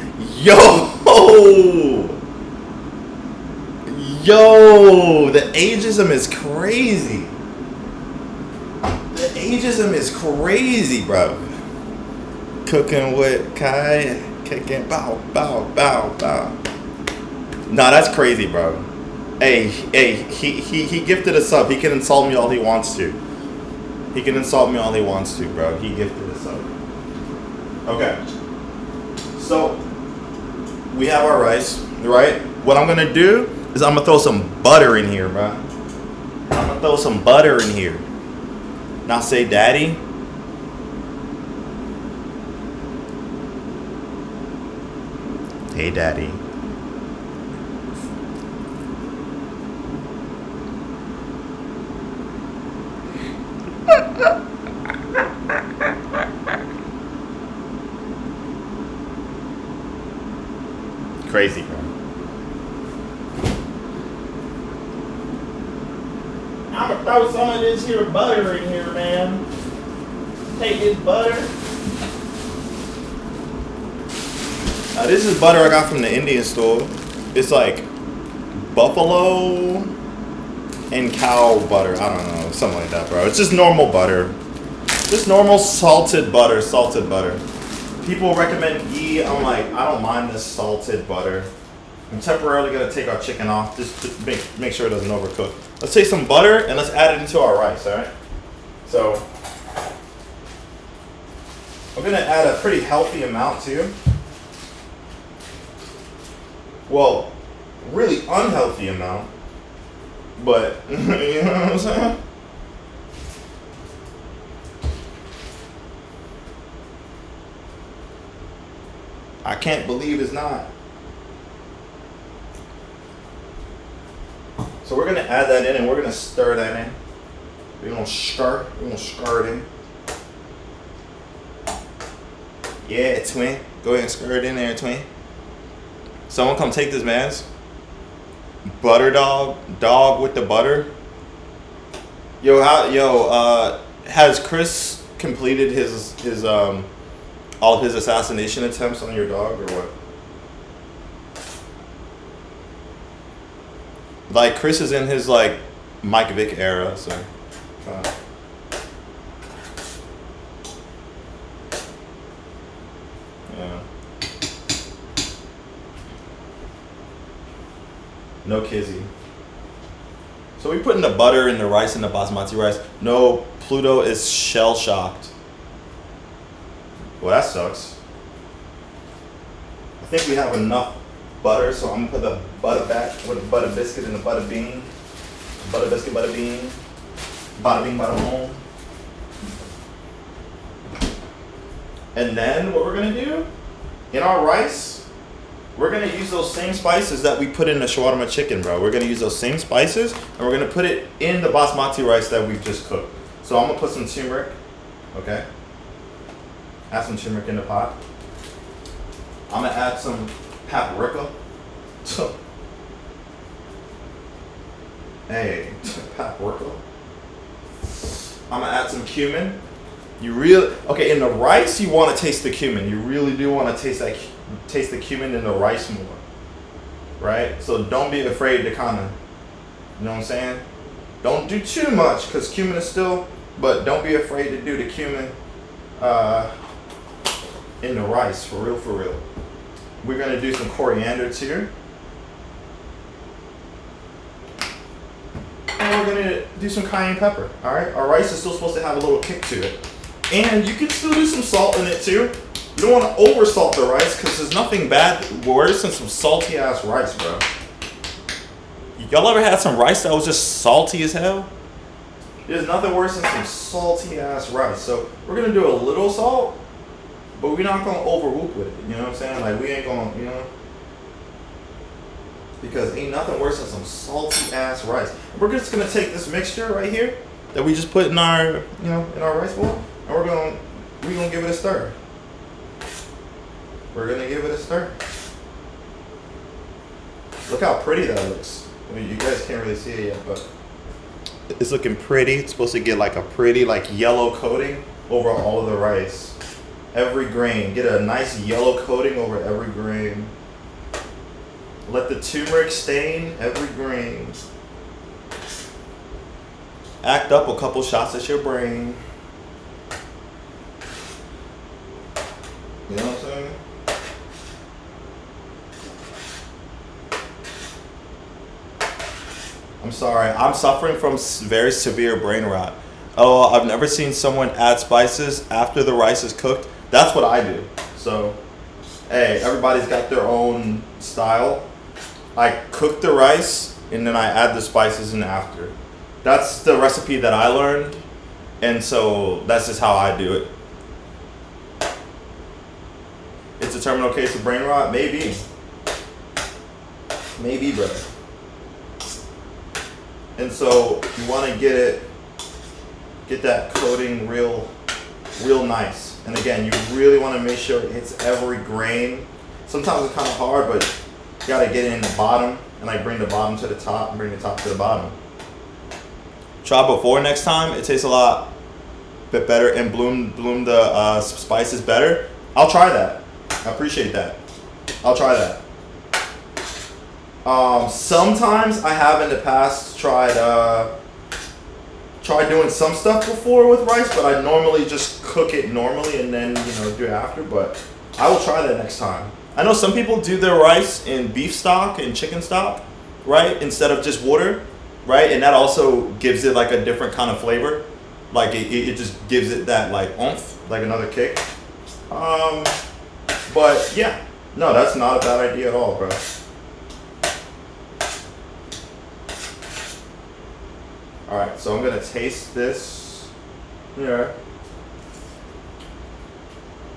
Yo, the ageism is crazy. The ageism is crazy, bro. Cooking with Kai, kicking bow, bow, bow, bow. Nah, that's crazy, bro. Hey, he gifted us up. He can insult me all he wants to. He can insult me all he wants to, bro. He gifted us up. Okay. So, we have our rice, right? What I'm gonna do is I'm gonna throw some butter in here, bro. I'm gonna throw some butter in here. Now say, Daddy. Hey, Daddy. Crazy, bro. I'm gonna throw some of this here butter in here, man. Take this butter. This is butter I got from the Indian store. It's like buffalo and cow butter. I don't know, something like that, bro. It's just normal butter. Just normal salted butter, People recommend ghee. I'm like, I don't mind this salted butter. I'm temporarily gonna take our chicken off just to make sure it doesn't overcook. Let's take some butter and let's add it into our rice, all right? So, I'm gonna add a pretty healthy amount too. Well, really unhealthy amount, but you know what I'm saying? I can't believe it's not. So we're gonna add that in and we're gonna stir that in. We're gonna stir it in. Yeah, twin. Go ahead and stir it in there, twin. Someone come take this man's butter dog with the butter. Has Chris completed his all of his assassination attempts on your dog or what? Like Chris is in his like Mike Vick era, so yeah. No kizzy. So we putting the butter in the rice and the basmati rice. No, Pluto is shell shocked. Well, that sucks. I think we have enough butter, so I'm gonna put the butter back with the butter biscuit and the butter bean. Butter biscuit, butter bean. Bada bing, bada boom. And then what we're gonna do in our rice, we're gonna use those same spices that we put in the shawarma chicken, bro. We're gonna use those same spices and we're gonna put it in the basmati rice that we've just cooked. So I'm gonna put some turmeric, okay? Add some turmeric in the pot. I'm gonna add some paprika. Hey, paprika. I'm gonna add some cumin. Okay, in the rice you want to taste the cumin. You really do want to taste the cumin in the rice more, right? So don't be afraid to kind of, you know what I'm saying? Don't do too much because cumin is still, but don't be afraid to do the cumin in the rice, for real, for real. We're gonna do some coriander too. And we're gonna do some cayenne pepper, all right? Our rice is still supposed to have a little kick to it. And you can still do some salt in it too. You don't want to over salt the rice because there's nothing bad worse than some salty ass rice, bro. Y'all ever had some rice that was just salty as hell? There's nothing worse than some salty ass rice. So we're gonna do a little salt, but we're not gonna over whoop with it. You know what I'm saying? Like we ain't gonna, you know, because ain't nothing worse than some salty ass rice. We're just gonna take this mixture right here that we just put in our, you know, in our rice bowl, and we're gonna give it a stir. We're gonna give it a stir. Look how pretty that looks. I mean, you guys can't really see it yet, but it's looking pretty. It's supposed to get like a pretty like yellow coating over all of the rice. Every grain. Get a nice yellow coating over every grain. Let the turmeric stain every grain. Act up a couple shots at your brain. You know what I'm saying? I'm sorry. I'm suffering from very severe brain rot. Oh, I've never seen someone add spices after the rice is cooked. That's what I do. So, hey, everybody's got their own style. I cook the rice and then I add the spices in after. That's the recipe that I learned, and so that's just how I do it. It's a terminal case of brain rot? Maybe. Maybe, brother. And so you want to get that coating real nice. And again, you really want to make sure it hits every grain. Sometimes it's kind of hard, but you got to get it in the bottom, and like bring the bottom to the top and bring the top to the bottom. Try before next time. It tastes a lot bit better and bloom the spices better. I'll try that. I appreciate that. I'll try that. Sometimes I have in the past tried doing some stuff before with rice, but I normally just cook it normally and then, you know, do it after. But I will try that next time. I know some people do their rice in beef stock and chicken stock, right, instead of just water, right, and that also gives it like a different kind of flavor. Like it just gives it that like oomph, like another kick. But yeah, no, that's not a bad idea at all, bro. All right, so I'm gonna taste this. Yeah.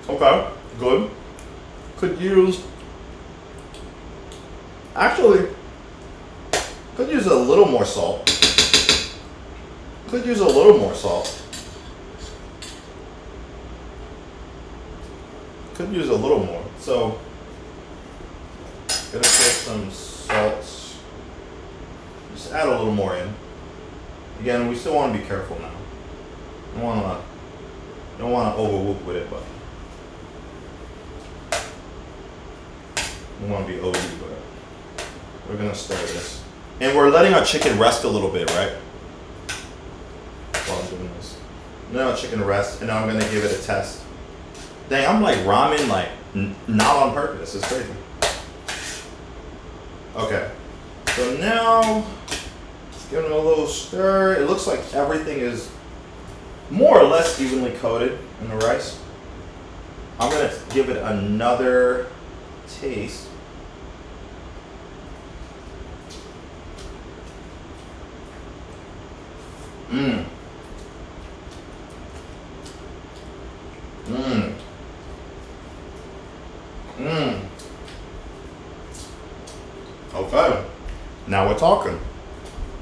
Okay, good. Could use a little more salt. Could use a little more salt. Could use a little more. So, gonna put some salt. Just add a little more in. Again, we still want to be careful now. Don't want to overwhoop with it, but we want to be overwhoop with it. We're gonna stir this, and we're letting our chicken rest a little bit, right? While I'm doing this, now chicken rest, and now I'm gonna give it a test. Dang, I'm like ramen, like not on purpose. It's crazy. Okay, so now give it a little stir. It looks like everything is more or less evenly coated in the rice. I'm gonna give it another taste. Mmm. Mmm. Mmm. Okay. Now we're talking.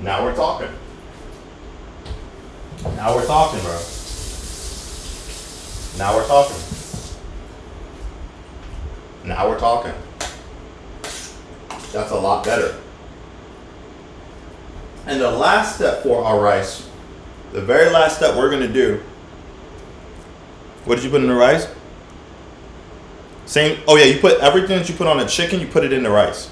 Now we're talking. Now we're talking, bro. Now we're talking. Now we're talking. That's a lot better. And the last step for our rice, the very last step we're gonna do. What did you put in the rice? Same. Oh yeah, you put everything that you put on the chicken, you put it in the rice.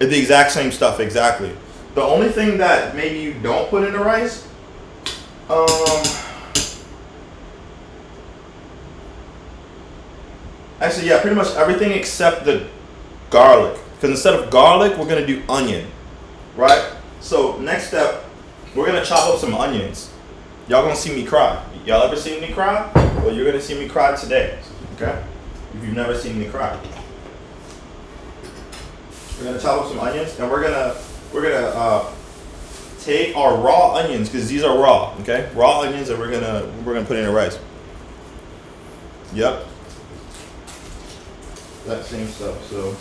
It's the exact same stuff, exactly. The only thing that maybe you don't put in the rice, actually, yeah, pretty much everything except the garlic. Because instead of garlic, we're gonna do onion, right? So next step, we're gonna chop up some onions. Y'all gonna see me cry. Y'all ever seen me cry? Well, you're gonna see me cry today, okay? If you've never seen me cry. We're gonna chop up some onions, and we're gonna take our raw onions, because these are raw, okay? Raw onions, and we're gonna put in the rice. Yep. That same stuff. So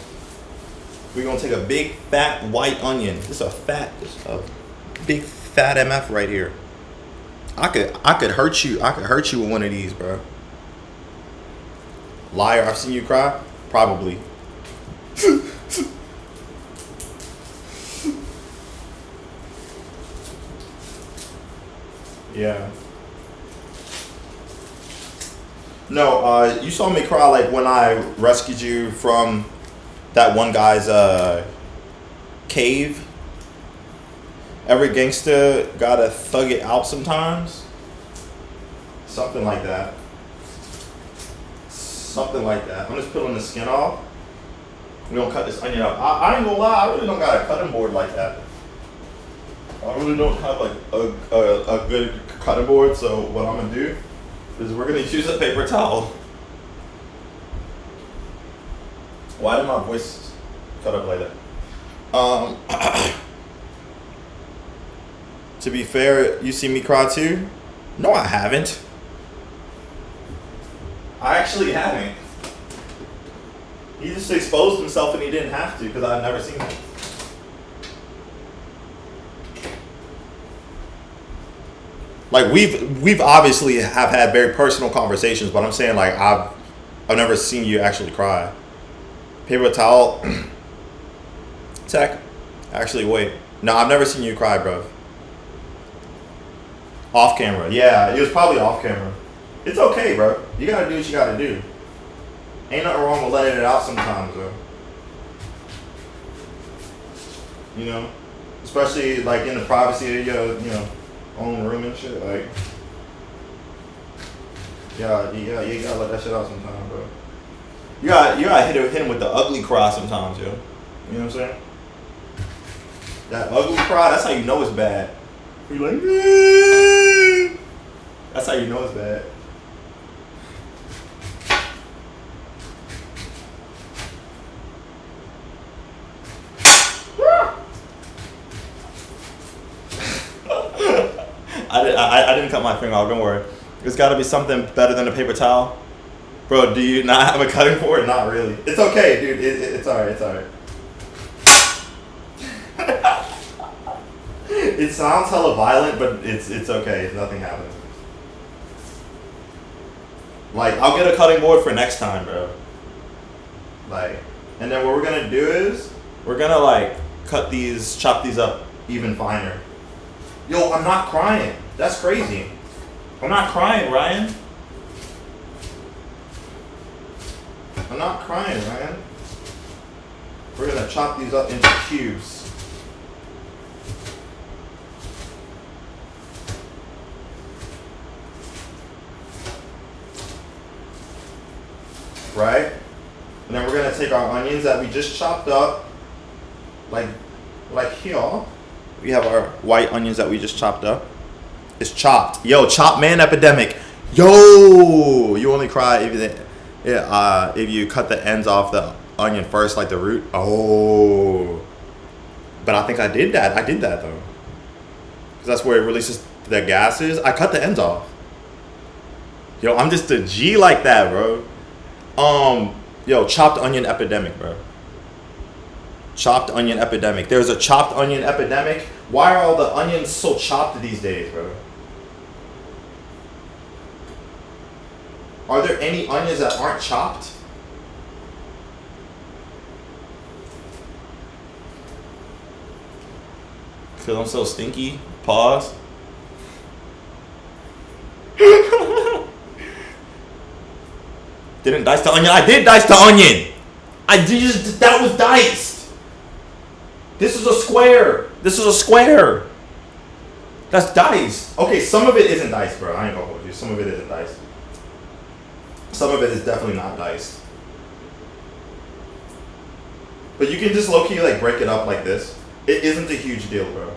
we're gonna take a big fat white onion. This is a big fat MF right here. I could hurt you. I could hurt you with one of these, bro. Liar, I've seen you cry? Probably. Yeah. No, you saw me cry like when I rescued you from that one guy's cave. Every gangster gotta thug it out sometimes. Something like that. Something like that. I'm just peeling the skin off. We're gonna cut this onion up. I ain't gonna lie, I really don't got a cutting board like that. I really don't have like a good cutting board, so what I'm gonna do is we're gonna use a paper towel. Why did my voice cut up like that? To be fair, you see me cry too? No, I haven't. I actually haven't. He just exposed himself and he didn't have to because I've never seen him. Like we've obviously have had very personal conversations, but I'm saying like I've never seen you actually cry. Paper towel. Tech. Actually, wait. No, I've never seen you cry, bro. Off camera. Yeah, it was probably off camera. It's okay, bro. You gotta do what you gotta do. Ain't nothing wrong with letting it out sometimes, bro. You know? Especially like in the privacy of your, own room and shit. Like, yeah, you gotta let that shit out sometimes, bro. You gotta hit him with the ugly cry sometimes, yo. You know what I'm saying? That ugly cry, that's how you know it's bad. You're like, "Eeeh." That's how you know it's bad. I didn't cut my finger off, don't worry. There's gotta be something better than a paper towel. Bro, do you not have a cutting board? Not really. It's okay, dude. It's alright, it's alright. It sounds hella violent, but it's okay. Nothing happened. Like, I'll get a cutting board for next time, bro. Like, and then what we're gonna do is, we're gonna like chop these up even finer. Yo, I'm not crying. That's crazy. I'm not crying, Ryan. I'm not crying, Ryan. We're gonna chop these up into cubes. Right? And then we're gonna take our onions that we just chopped up, like here. We have our white onions that we just chopped up. It's chopped. Yo, chop man epidemic. Yo, you only cry if you cut the ends off the onion first, like the root. Oh, but I think I did that. I did that though, because that's where it releases the gases, I cut the ends off. Yo, I'm just a G like that, bro. Yo, chopped onion epidemic, bro. Chopped onion epidemic. There's a chopped onion epidemic. Why are all the onions so chopped these days, bro? Are there any onions that aren't chopped? Cause I'm so stinky. Pause. Didn't dice the onion. I did dice the onion. That was diced. This is a square. This is a square. That's diced. Okay, some of it isn't diced, bro. I ain't gonna hold you. Some of it isn't diced. Some of it is definitely not diced. But you can just low-key like break it up like this. It isn't a huge deal, bro.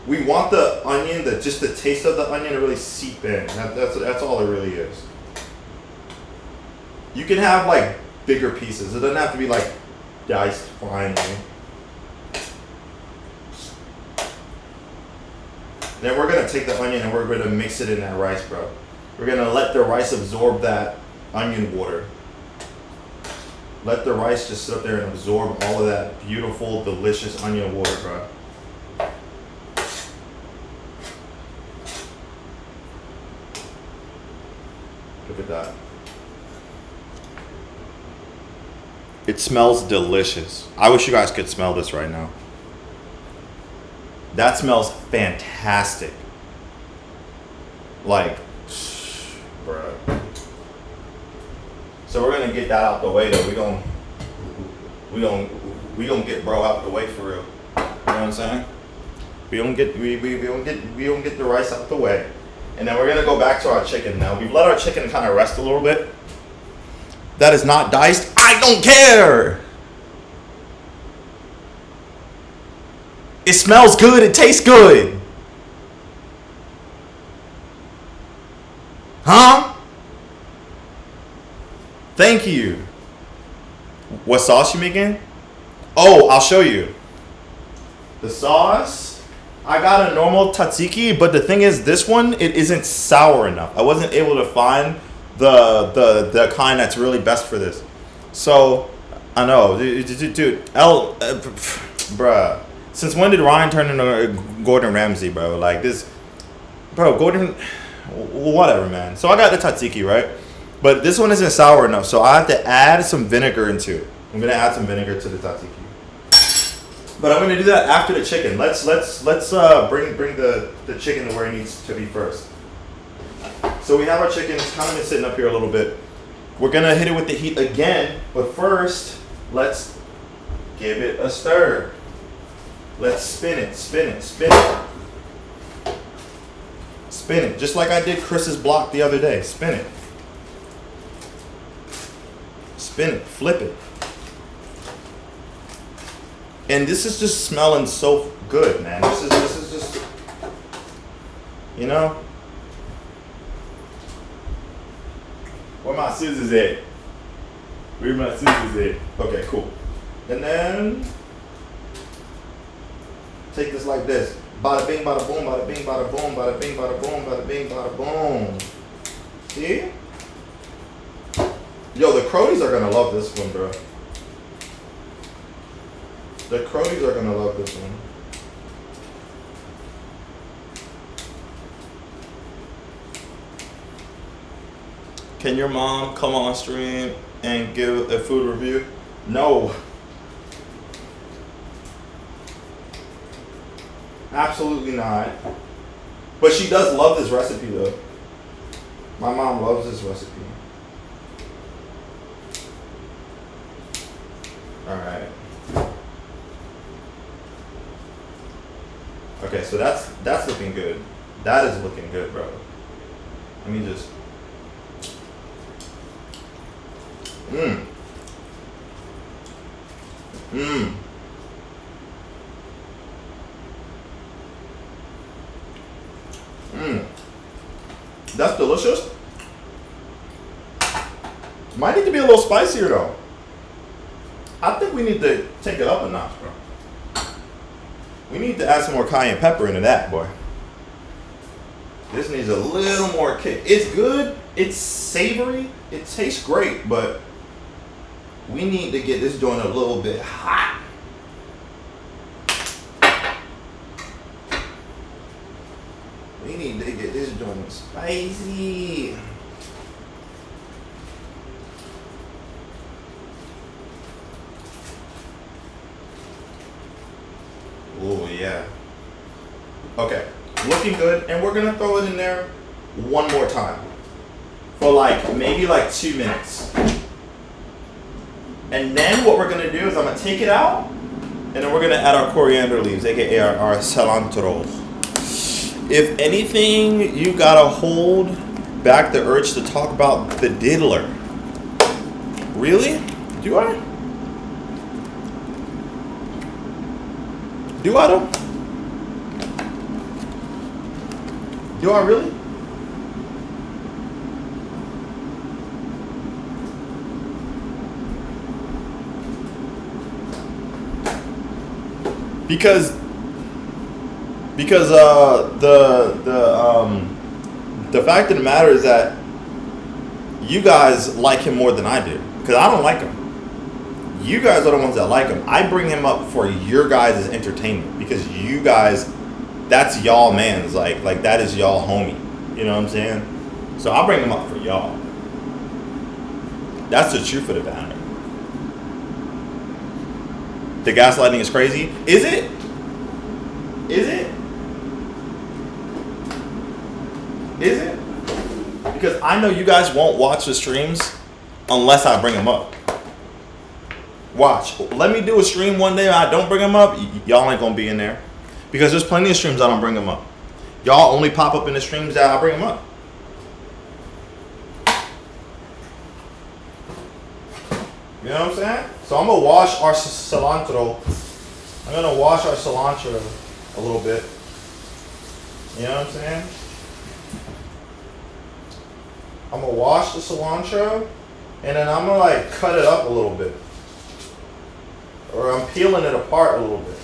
We want the onion, just the taste of the onion to really seep in. That's all it really is. You can have like bigger pieces. It doesn't have to be like diced finely. Then we're gonna take the onion and we're gonna mix it in that rice, bro. We're gonna let the rice absorb that onion water. Let the rice just sit up there and absorb all of that beautiful, delicious onion water, bro. Look at that. It smells delicious. I wish you guys could smell this right now. That smells fantastic. Like, bruh. So we're gonna get that out the way though. We gonna get bro out the way for real. You know what I'm saying? We don't get the rice out the way. And then we're gonna go back to our chicken now. We've let our chicken kind of rest a little bit. That is not diced. I don't care. It smells good. It tastes good. Huh? Thank you. What sauce you making? Oh, I'll show you. The sauce, I got a normal tzatziki, but the thing is, this one, it isn't sour enough. I wasn't able to find the kind that's really best for this. So, I know, dude, bruh. Since when did Ryan turn into Gordon Ramsay, bro? Like this, bro, Gordon, whatever, man. So I got the tzatziki, right? But this one isn't sour enough, so I have to add some vinegar into it. I'm gonna add some vinegar to the tzatziki. But I'm gonna do that after the chicken. Let's bring the chicken to where it needs to be first. So we have our chicken. It's kind of been sitting up here a little bit. We're gonna hit it with the heat again, but first let's give it a stir. Let's spin it. Spin it, just like I did Chris's block the other day. Spin it. Spin it, flip it. And this is just smelling so good, man. This is just, you know? Where my scissors at? Where my scissors at? Okay, cool. And then take this like this. Bada bing, bada boom, bada bing, bada boom, bada bing, bada boom, bada bing, bada boom. See? Yo, the Cronies are gonna love this one, bro. The Cronies are gonna love this one. Can your mom come on stream and give a food review? No. Absolutely not. But she does love this recipe though. My mom loves this recipe. Alright. Okay, so that's looking good. That is looking good, bro. Let me just That's delicious. Might need to be a little spicier though. I think we need to take it up a notch, bro. We need to add some more cayenne pepper into that, boy. This needs a little more kick. It's good. It's savory. It tastes great, but we need to get this joint a little bit hot. We need to get this joint spicy. Oh yeah. Okay, looking good, and we're gonna throw it in there one more time for like maybe like 2 minutes. And then what we're gonna do is I'm gonna take it out, and then we're gonna add our coriander leaves, aka our cilantro. If anything, you gotta hold back the urge to talk about the diddler. Really? Do I? Do I though? Do I really? Because the fact of the matter is that you guys like him more than I do. Because I don't like him. You guys are the ones that like him. I bring him up for your guys' entertainment because you guys, that's y'all man's, like that is y'all homie. You know what I'm saying? So I bring him up for y'all. That's the truth of the matter. The gaslighting is crazy. Is it? Is it? Is it? Because I know you guys won't watch the streams unless I bring them up. Watch. Let me do a stream one day and I don't bring them up. Y'all ain't gonna be in there. Because there's plenty of streams I don't bring them up. Y'all only pop up in the streams that I bring them up. You know what I'm saying? So I'm gonna wash our cilantro. I'm gonna wash our cilantro a little bit. You know what I'm saying? I'm gonna wash the cilantro and then I'm gonna like cut it up a little bit. Or I'm peeling it apart a little bit.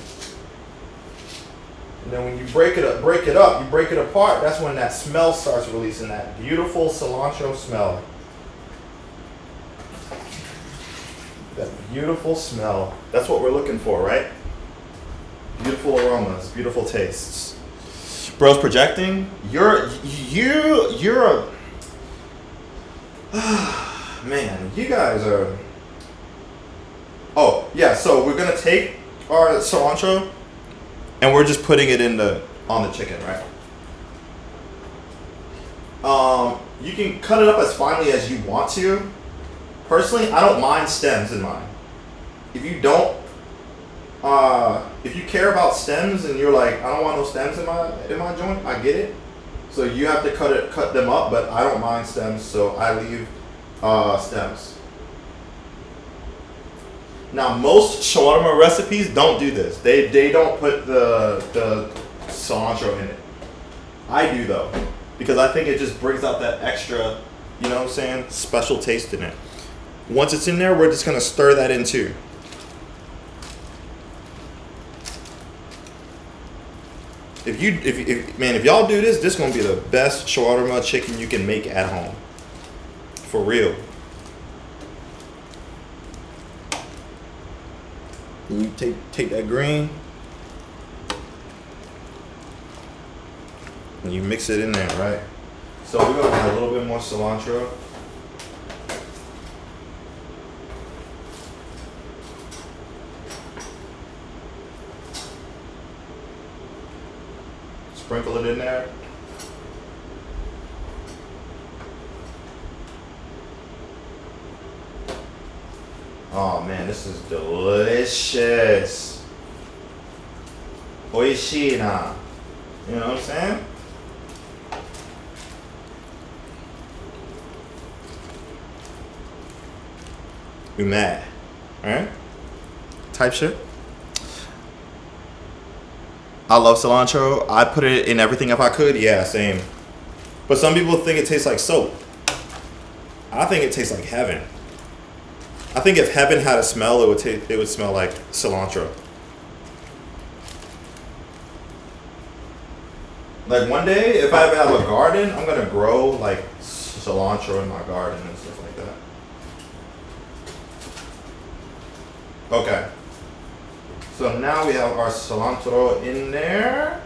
And then when you break it apart, that's when that smell starts releasing, that beautiful cilantro smell. That beautiful smell. That's what we're looking for, right? Beautiful aromas, beautiful tastes. Bro's projecting. You're a man, you guys are. Oh, yeah, so we're gonna take our cilantro and we're just putting it on the chicken, right? You can cut it up as finely as you want to. Personally, I don't mind stems in mine. If you don't, if you care about stems and you're like, I don't want no stems in my joint, I get it. So you have to cut them up, but I don't mind stems, so I leave stems. Now, most shawarma recipes don't do this. They don't put the cilantro in it. I do though, because I think it just brings out that extra, you know what I'm saying, special taste in it. Once it's in there, we're just gonna stir that in too. If y'all do this, this is gonna be the best shawarma chicken you can make at home. For real. And you take that green and you mix it in there, right? So we're gonna add a little bit more cilantro. Sprinkle it in there. Oh man, this is delicious. Oishii na. You know what I'm saying? We mad. Alright? Type shit. I love cilantro. I put it in everything if I could. Yeah, same. But some people think it tastes like soap. I think it tastes like heaven. I think if heaven had a smell, it would smell like cilantro. Like one day, if I ever have a garden, I'm gonna grow like cilantro in my garden and stuff like that. Okay. So now we have our cilantro in there.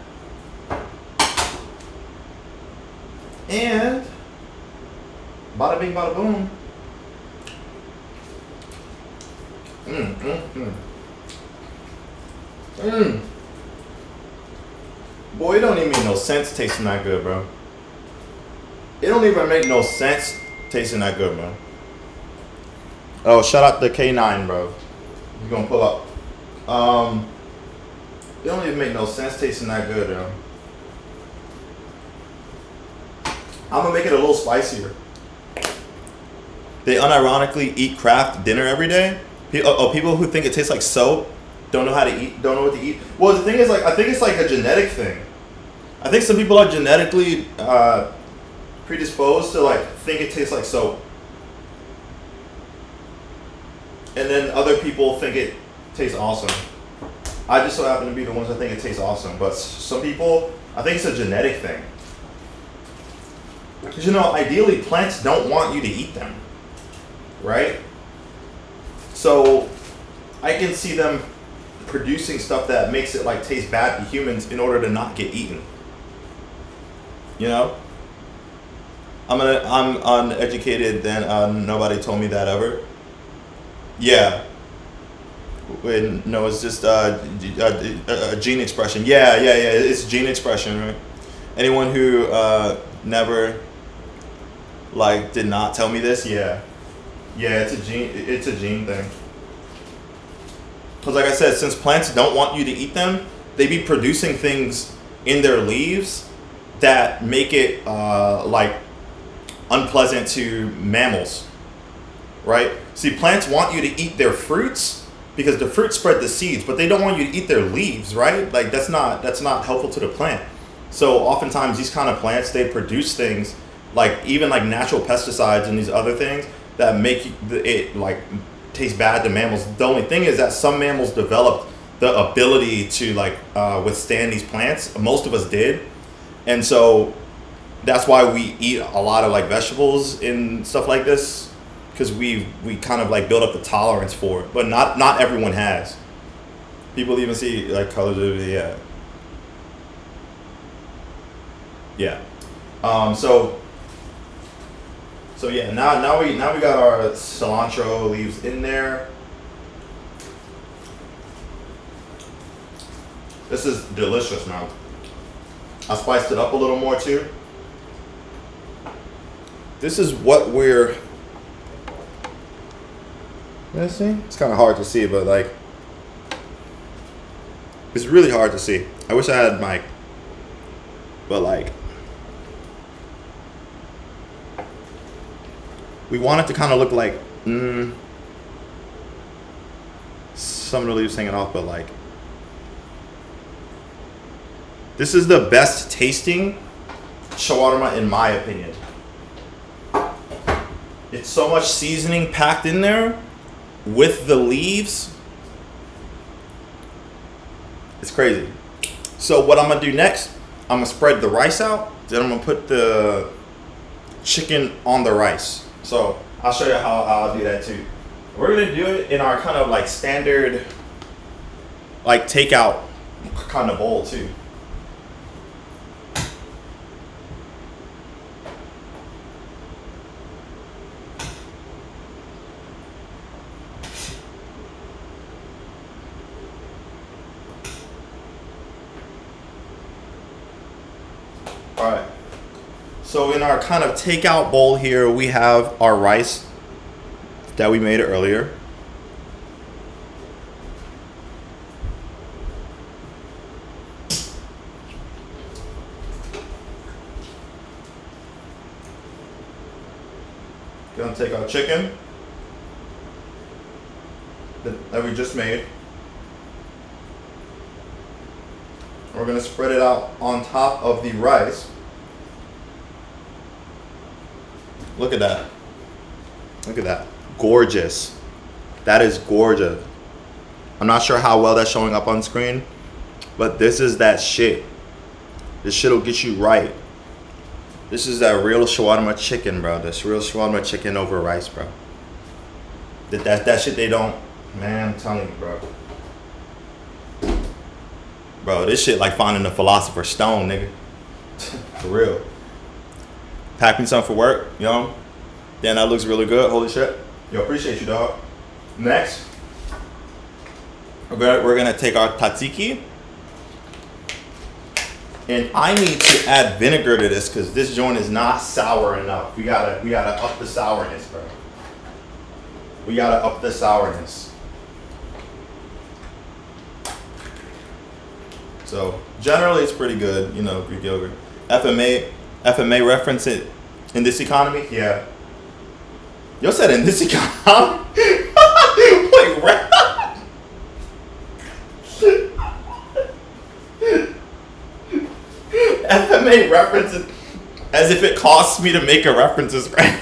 And bada bing, bada boom. Boy, it don't even make no sense tasting that good, bro. It don't even make no sense tasting that good, bro. Oh, shout out to K9, bro. You gonna pull up. It don't even make no sense tasting that good, yo. I'm gonna make it a little spicier. They unironically eat Kraft dinner every day. People who think it tastes like soap don't know how to eat, don't know what to eat. Well, the thing is, like, I think it's like a genetic thing. I think some people are genetically predisposed to like think it tastes like soap, and then other people think it tastes awesome. I just so happen to be the ones that think it tastes awesome, but some people, I think it's a genetic thing. Because you know, ideally, plants don't want you to eat them, right? So I can see them producing stuff that makes it like taste bad to humans in order to not get eaten. You know, I'm uneducated. Then nobody told me that ever. Yeah. Wait, no, it's just a gene expression. Yeah. It's gene expression, right? Anyone who never like did not tell me this, yeah, it's a gene. It's a gene thing. Because like I said, since plants don't want you to eat them, they be producing things in their leaves that make it like unpleasant to mammals, right? See, plants want you to eat their fruits because the fruits spread the seeds, but they don't want you to eat their leaves, right? Like that's not helpful to the plant. So oftentimes these kind of plants, they produce things like even like natural pesticides and these other things that make it like taste bad to mammals. The only thing is that some mammals developed the ability to like withstand these plants. Most of us did. And so that's why we eat a lot of like vegetables and stuff like this, because we kind of like build up the tolerance for it. But not everyone has. People even see like colors of it, yeah. So yeah, now we got our cilantro leaves in there. This is delicious, man. I spiced it up a little more too. This is what we're. Let's see. It's kind of hard to see, but like, it's really hard to see. I wish I had a mic, but like, we want it to kind of look like some of the leaves hanging off, but like. This is the best tasting shawarma in my opinion. It's so much seasoning packed in there with the leaves. It's crazy. So what I'm gonna do next, I'm gonna spread the rice out, then I'm gonna put the chicken on the rice. So I'll show you how I'll do that too. We're gonna do it in our kind of like standard, like takeout kind of bowl too. All right, so in our kind of takeout bowl here, we have our rice that we made earlier. Gonna take our chicken that we just made. We're gonna spread it out on top of the rice. Look at that. Look at that. Gorgeous. That is gorgeous. I'm not sure how well that's showing up on screen, but this is that shit. This shit'll get you right. This is that real shawarma chicken, bro. This real shawarma chicken over rice, bro. That shit they don't. Man, I'm telling you, bro. Bro, this shit like finding the philosopher's stone, nigga. For real. Pack me some for work, you know? Damn, that looks really good. Holy shit. Yo, appreciate you, dog. Next, we're gonna take our tzatziki. And I need to add vinegar to this because this joint is not sour enough. We gotta up the sourness, bro. We gotta up the sourness. So generally it's pretty good, you know, Greek yogurt. FMA reference it in this economy? Yeah. Yo said in this economy? Wait, right? FMA reference it as if it costs me to make a references, right?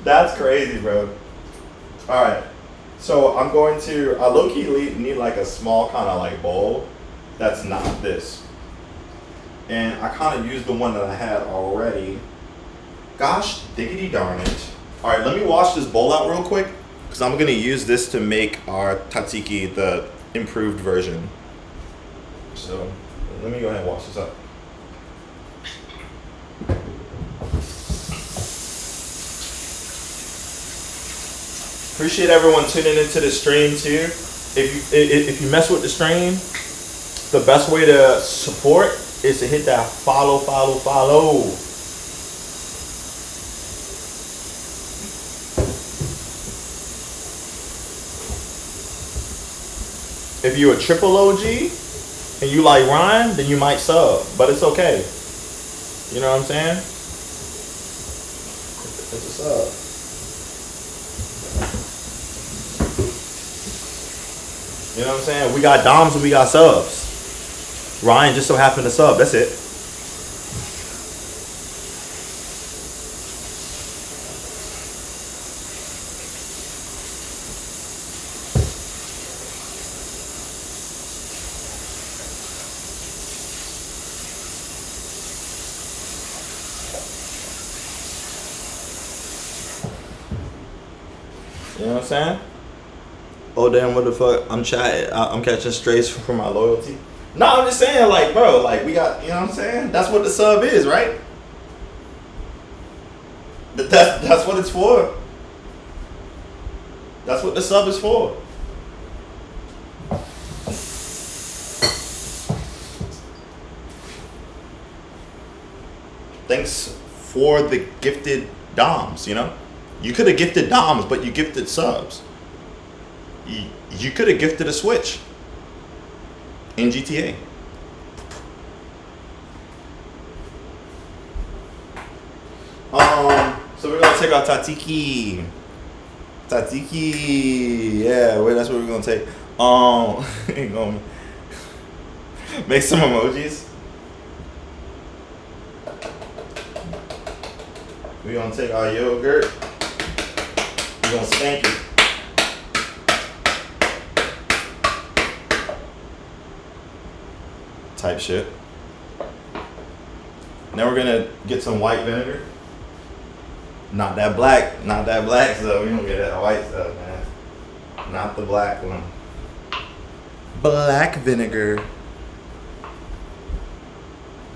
That's crazy, bro. All right. So I'm going to, I low-key need like a small kind of like bowl that's not this. And I kind of used the one that I had already. Gosh, diggity darn it. All right, let me wash this bowl out real quick because I'm going to use this to make our tzatziki, the improved version. So let me go ahead and wash this up. Appreciate everyone tuning into the stream too. If you mess with the stream, the best way to support is to hit that follow. If you're a triple OG and you like Ryan, then you might sub, but it's okay. You know what I'm saying? It's a sub. You know what I'm saying? We got Doms and we got subs. Ryan just so happened to sub. That's it. You know what I'm saying? Oh damn, what the fuck? I'm catching strays from my loyalty. No, I'm just saying, like, bro, like we got, you know what I'm saying? That's what the sub is, right? That's what it's for. That's what the sub is for. Thanks for the gifted Doms, you know? You could have gifted Doms, but you gifted subs. You could have gifted a Switch in GTA. So we're gonna take our tzatziki. Yeah, that's what we're gonna take. Gonna make some emojis. We're gonna take our yogurt. We're gonna spank it. Type shit. Now we're gonna get some white vinegar. Not that black stuff. We don't get that white stuff, man. Not the black one. Black vinegar.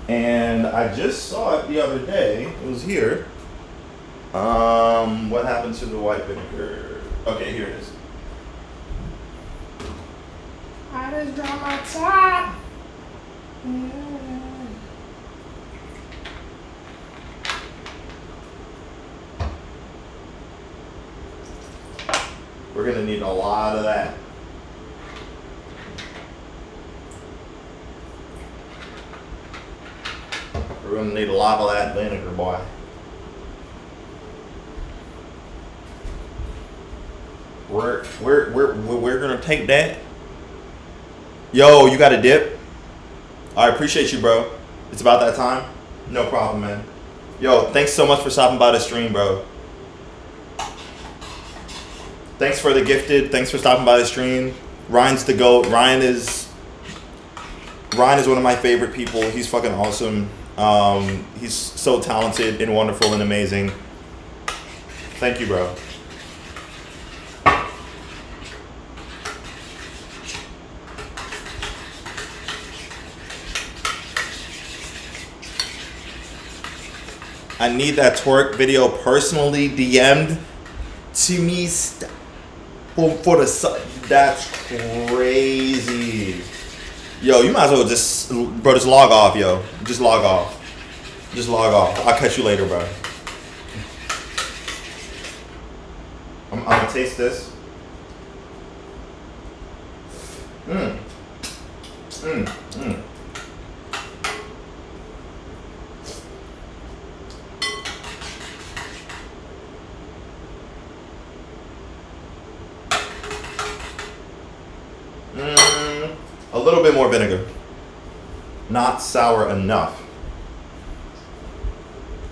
And I just saw it the other day. It was here. What happened to the white vinegar? Okay, here it is. I just dropped my top. We're gonna need a lot of that. We're gonna need a lot of that vinegar, boy. We're gonna take that. Yo, you got a dip? I appreciate you, bro. It's about that time. No problem, man. Yo, thanks so much for stopping by the stream, bro. Thanks for the gifted. Thanks for stopping by the stream. Ryan's the GOAT. Ryan Ryan is one of my favorite people. He's fucking awesome. He's so talented and wonderful and amazing. Thank you, bro. I need that twerk video personally DM'd to me for the sun. That's crazy. Yo, you might as well just log off, yo. Just log off. Just log off. I'll catch you later, bro. I'm gonna taste this. A little bit more vinegar. Not sour enough.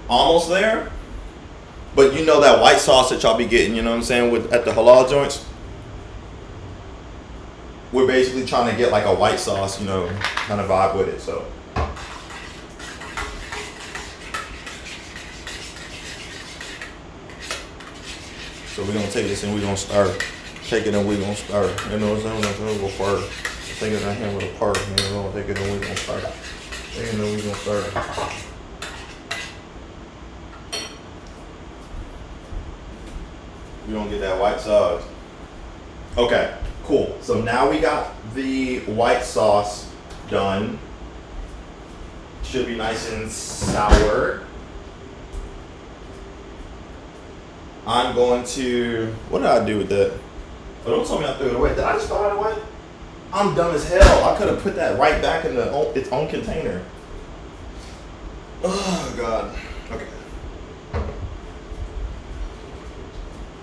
Almost there. But you know that white sauce that y'all be getting, you know what I'm saying, at the halal joints? We're basically trying to get like a white sauce, you know, kind of vibe with it, so. So we're gonna take this and we're gonna stir. Take it and we're gonna stir. You know what I'm saying? We're gonna go first. Take it in here with a part. You know, we're gonna take it and we're gonna stir. Take it and we're gonna stir. We're gonna get that white sauce. Okay, cool. So now we got the white sauce done. Should be nice and sour. I'm going to, what did I do with that? Oh, don't tell me I threw it away. Did I just throw it away? I'm dumb as hell. I could have put that right back in its own container. Oh, God. Okay.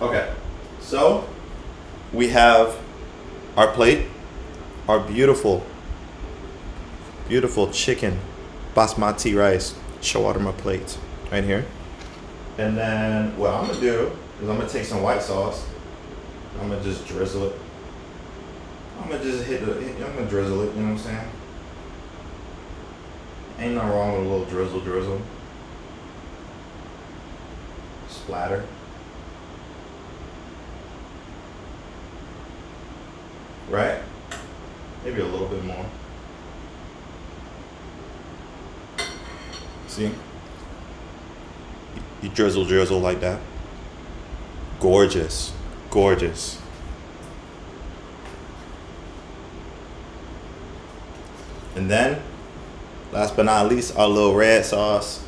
Okay. So, we have our plate, our beautiful, beautiful chicken basmati rice shawarma plate right here. And then what I'm gonna do is I'm gonna take some white sauce. I'm gonna just drizzle it. I'm gonna just I'm gonna drizzle it, you know what I'm saying? Ain't nothing wrong with a little drizzle. Splatter. Right? Maybe a little bit more. See? You drizzle like that. Gorgeous. And then, last but not least, our little red sauce.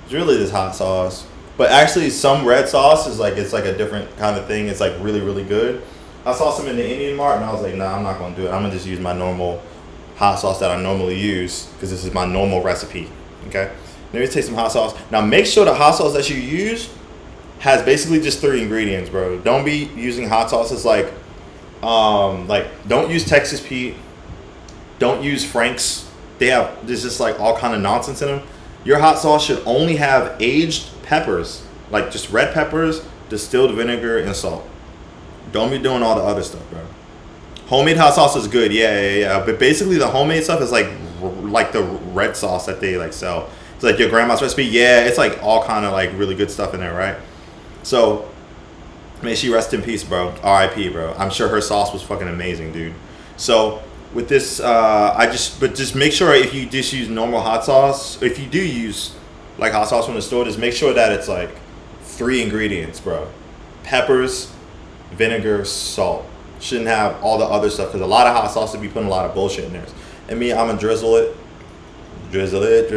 It's really this hot sauce. But actually, some red sauce is like, it's like a different kind of thing. It's like really, really good. I saw some in the Indian Mart and I was like, nah, I'm not gonna do it. I'm gonna just use my normal hot sauce that I normally use because this is my normal recipe, okay? Let me taste some hot sauce. Now make sure the hot sauce that you use has basically just 3 ingredients, bro. Don't be using hot sauces like don't use Texas Pete. Don't use Frank's. There's just like all kind of nonsense in them. Your hot sauce should only have aged peppers, like just red peppers, distilled vinegar, and salt. Don't be doing all the other stuff, bro. Homemade hot sauce is good, yeah. But basically the homemade stuff is like the red sauce that they like sell. It's like your grandma's recipe. Yeah, it's like all kind of like really good stuff in there, right? So, may she rest in peace, bro. R.I.P., bro. I'm sure her sauce was fucking amazing, dude. So, with this, just make sure if you just use normal hot sauce, if you do use like hot sauce from the store, just make sure that it's like 3 ingredients, bro. Peppers, vinegar, salt. Shouldn't have all the other stuff because a lot of hot sauce would be putting a lot of bullshit in there. And me, I'm gonna drizzle it. Drizzle it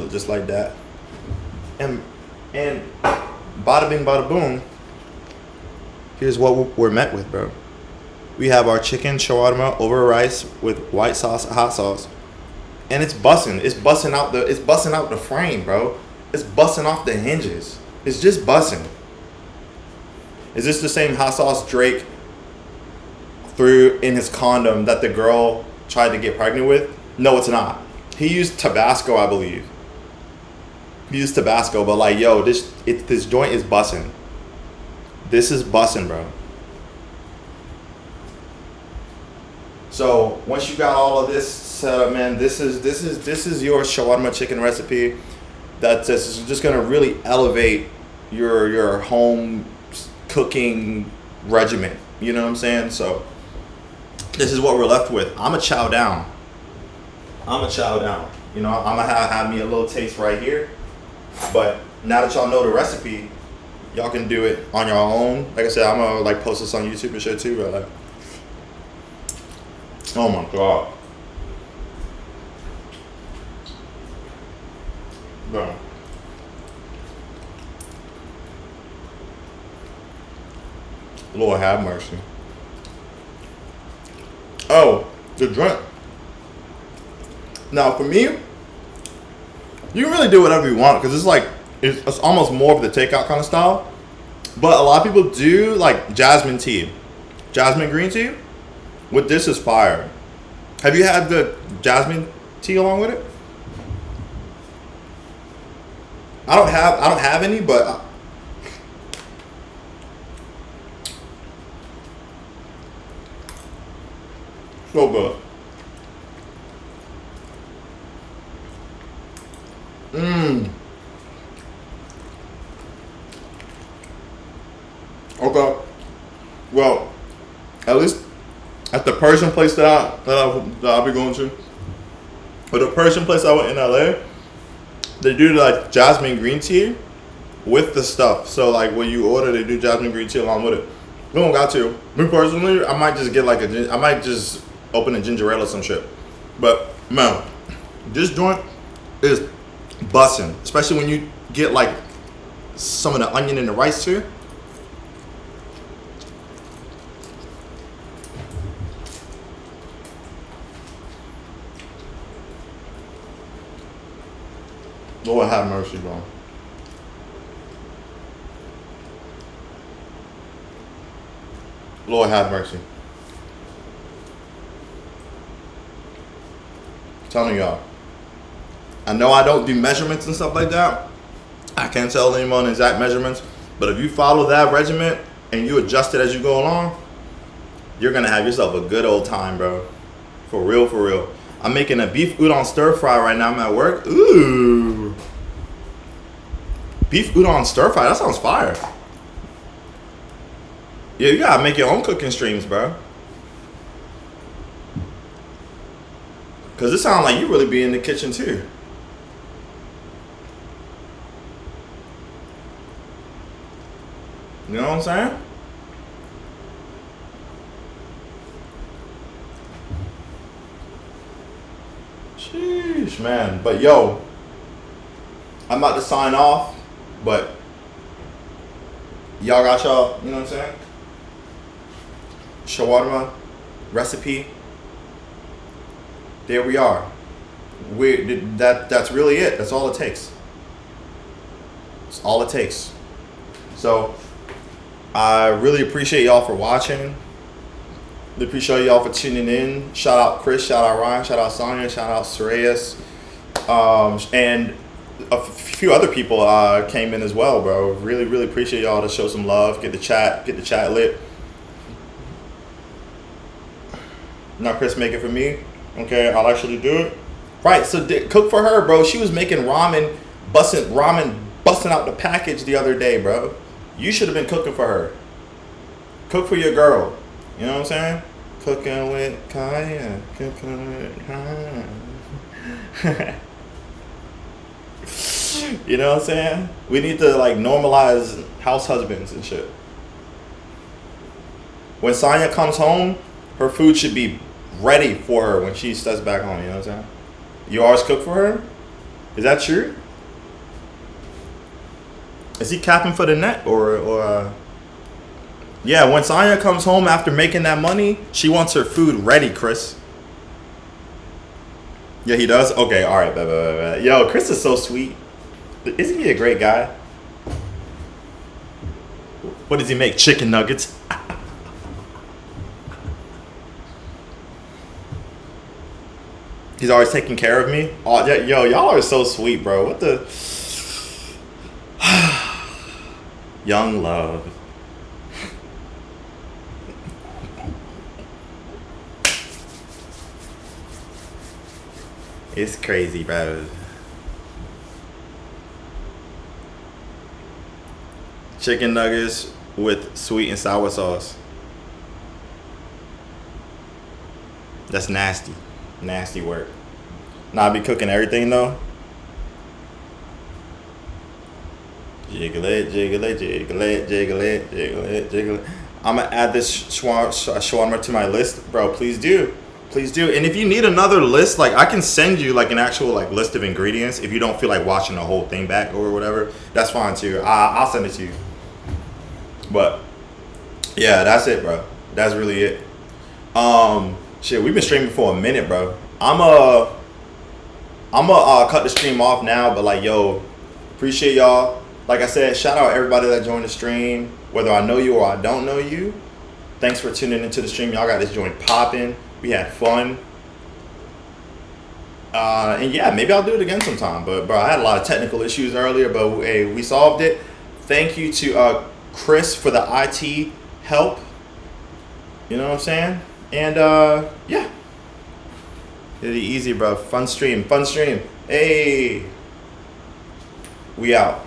just like that. And bada bing, bada boom. Here's what we're met with, bro. We have our chicken shawarma over rice with white sauce, hot sauce, and it's busting. It's busting out the frame, bro. It's busting off the hinges. It's just busting. Is this the same hot sauce Drake threw in his condom that the girl tried to get pregnant with? No, it's not. He used Tabasco, I believe. He used Tabasco, but like, yo, this joint is bussin'. This is bussin', bro. So once you got all of this set up, man, this is your shawarma chicken recipe. That's just gonna really elevate your home cooking regimen. You know what I'm saying? So this is what we're left with. I'ma chow down. You know, I'm gonna have me a little taste right here. But now that y'all know the recipe, y'all can do it on your own. Like I said, I'm gonna like post this on YouTube and shit too. But like, oh my god, bro. Lord have mercy. Oh, the drink. Now for me, you can really do whatever you want because it's like it's almost more of the takeout kind of style. But a lot of people do like jasmine tea, jasmine green tea. With this is fire. Have you had the jasmine tea along with it? I don't have any, but so good. Okay. Well, at least at the Persian place that I'll be going to, or the Persian place I went in LA, they do like jasmine green tea with the stuff. So like when you order, they do jasmine green tea along with it. We don't got to. Me personally, I might just get like I might just open a ginger ale or some shit. But man, this joint is bussin', especially when you get like some of the onion and the rice too. Lord have mercy, bro. Lord have mercy. I'm telling y'all. I know I don't do measurements and stuff like that. I can't tell anyone exact measurements. But if you follow that regimen and you adjust it as you go along, you're going to have yourself a good old time, bro. For real, for real. I'm making a beef udon stir fry right now. I'm at work. Ooh. Beef udon stir fry. That sounds fire. Yeah, you gotta make your own cooking streams, bro. Cause it sounds like you really be in the kitchen too. You know what I'm saying? Sheesh, man. But yo, I'm about to sign off, but y'all got y'all, you know what I'm saying? Shawarma recipe. There we are. That's really it. That's all it takes. That's all it takes. So I really appreciate y'all for watching. Really appreciate y'all for tuning in. Shout out Chris, shout out Ryan, shout out Sonia, shout out Sarayas. And a few other people came in as well, bro. Really appreciate y'all to show some love, get the chat lit. Now Chris make it for me. Okay, I'll actually do it. Right, so cook for her, bro. She was making ramen busting out the package the other day, bro. You should have been cooking for her. Cook for your girl. You know what I'm saying? Cooking with Kaya. Cooking with Kaya. You know what I'm saying? We need to like normalize house husbands and shit. When Sonya comes home, her food should be ready for her when she steps back home. You know what I'm saying? You always cook for her? Is that true? Is he capping for the net or yeah, when Sonya comes home after making that money, she wants her food ready, Chris. Yeah, he does? Okay, all right. Blah. Yo, Chris is so sweet. Isn't he a great guy? What does he make? Chicken nuggets? He's always taking care of me. Oh, yeah, yo, y'all are so sweet, bro. What the? Young love. It's crazy, bro. Chicken nuggets with sweet and sour sauce. That's nasty. Nasty work. Now I be cooking everything though. Jiggle it, jiggle it, jiggle it, jiggle it, jiggle it, jiggle it. I'm gonna add this shawarma to my list, bro. Please do. Please do. And if you need another list, like I can send you like an actual like list of ingredients if you don't feel like watching the whole thing back or whatever. That's fine too. I'll send it to you. But yeah, that's it, bro. That's really it. Shit, we've been streaming for a minute, bro. I'm cut the stream off now, but like, yo, appreciate y'all. Like I said, shout out everybody that joined the stream, whether I know you or I don't know you. Thanks for tuning into the stream. Y'all got this joint popping. We had fun. And yeah, maybe I'll do it again sometime. But bro, I had a lot of technical issues earlier, but hey, we solved it. Thank you to Chris for the IT help. You know what I'm saying? And yeah. It'll be easy, bro. Fun stream. Hey. We out.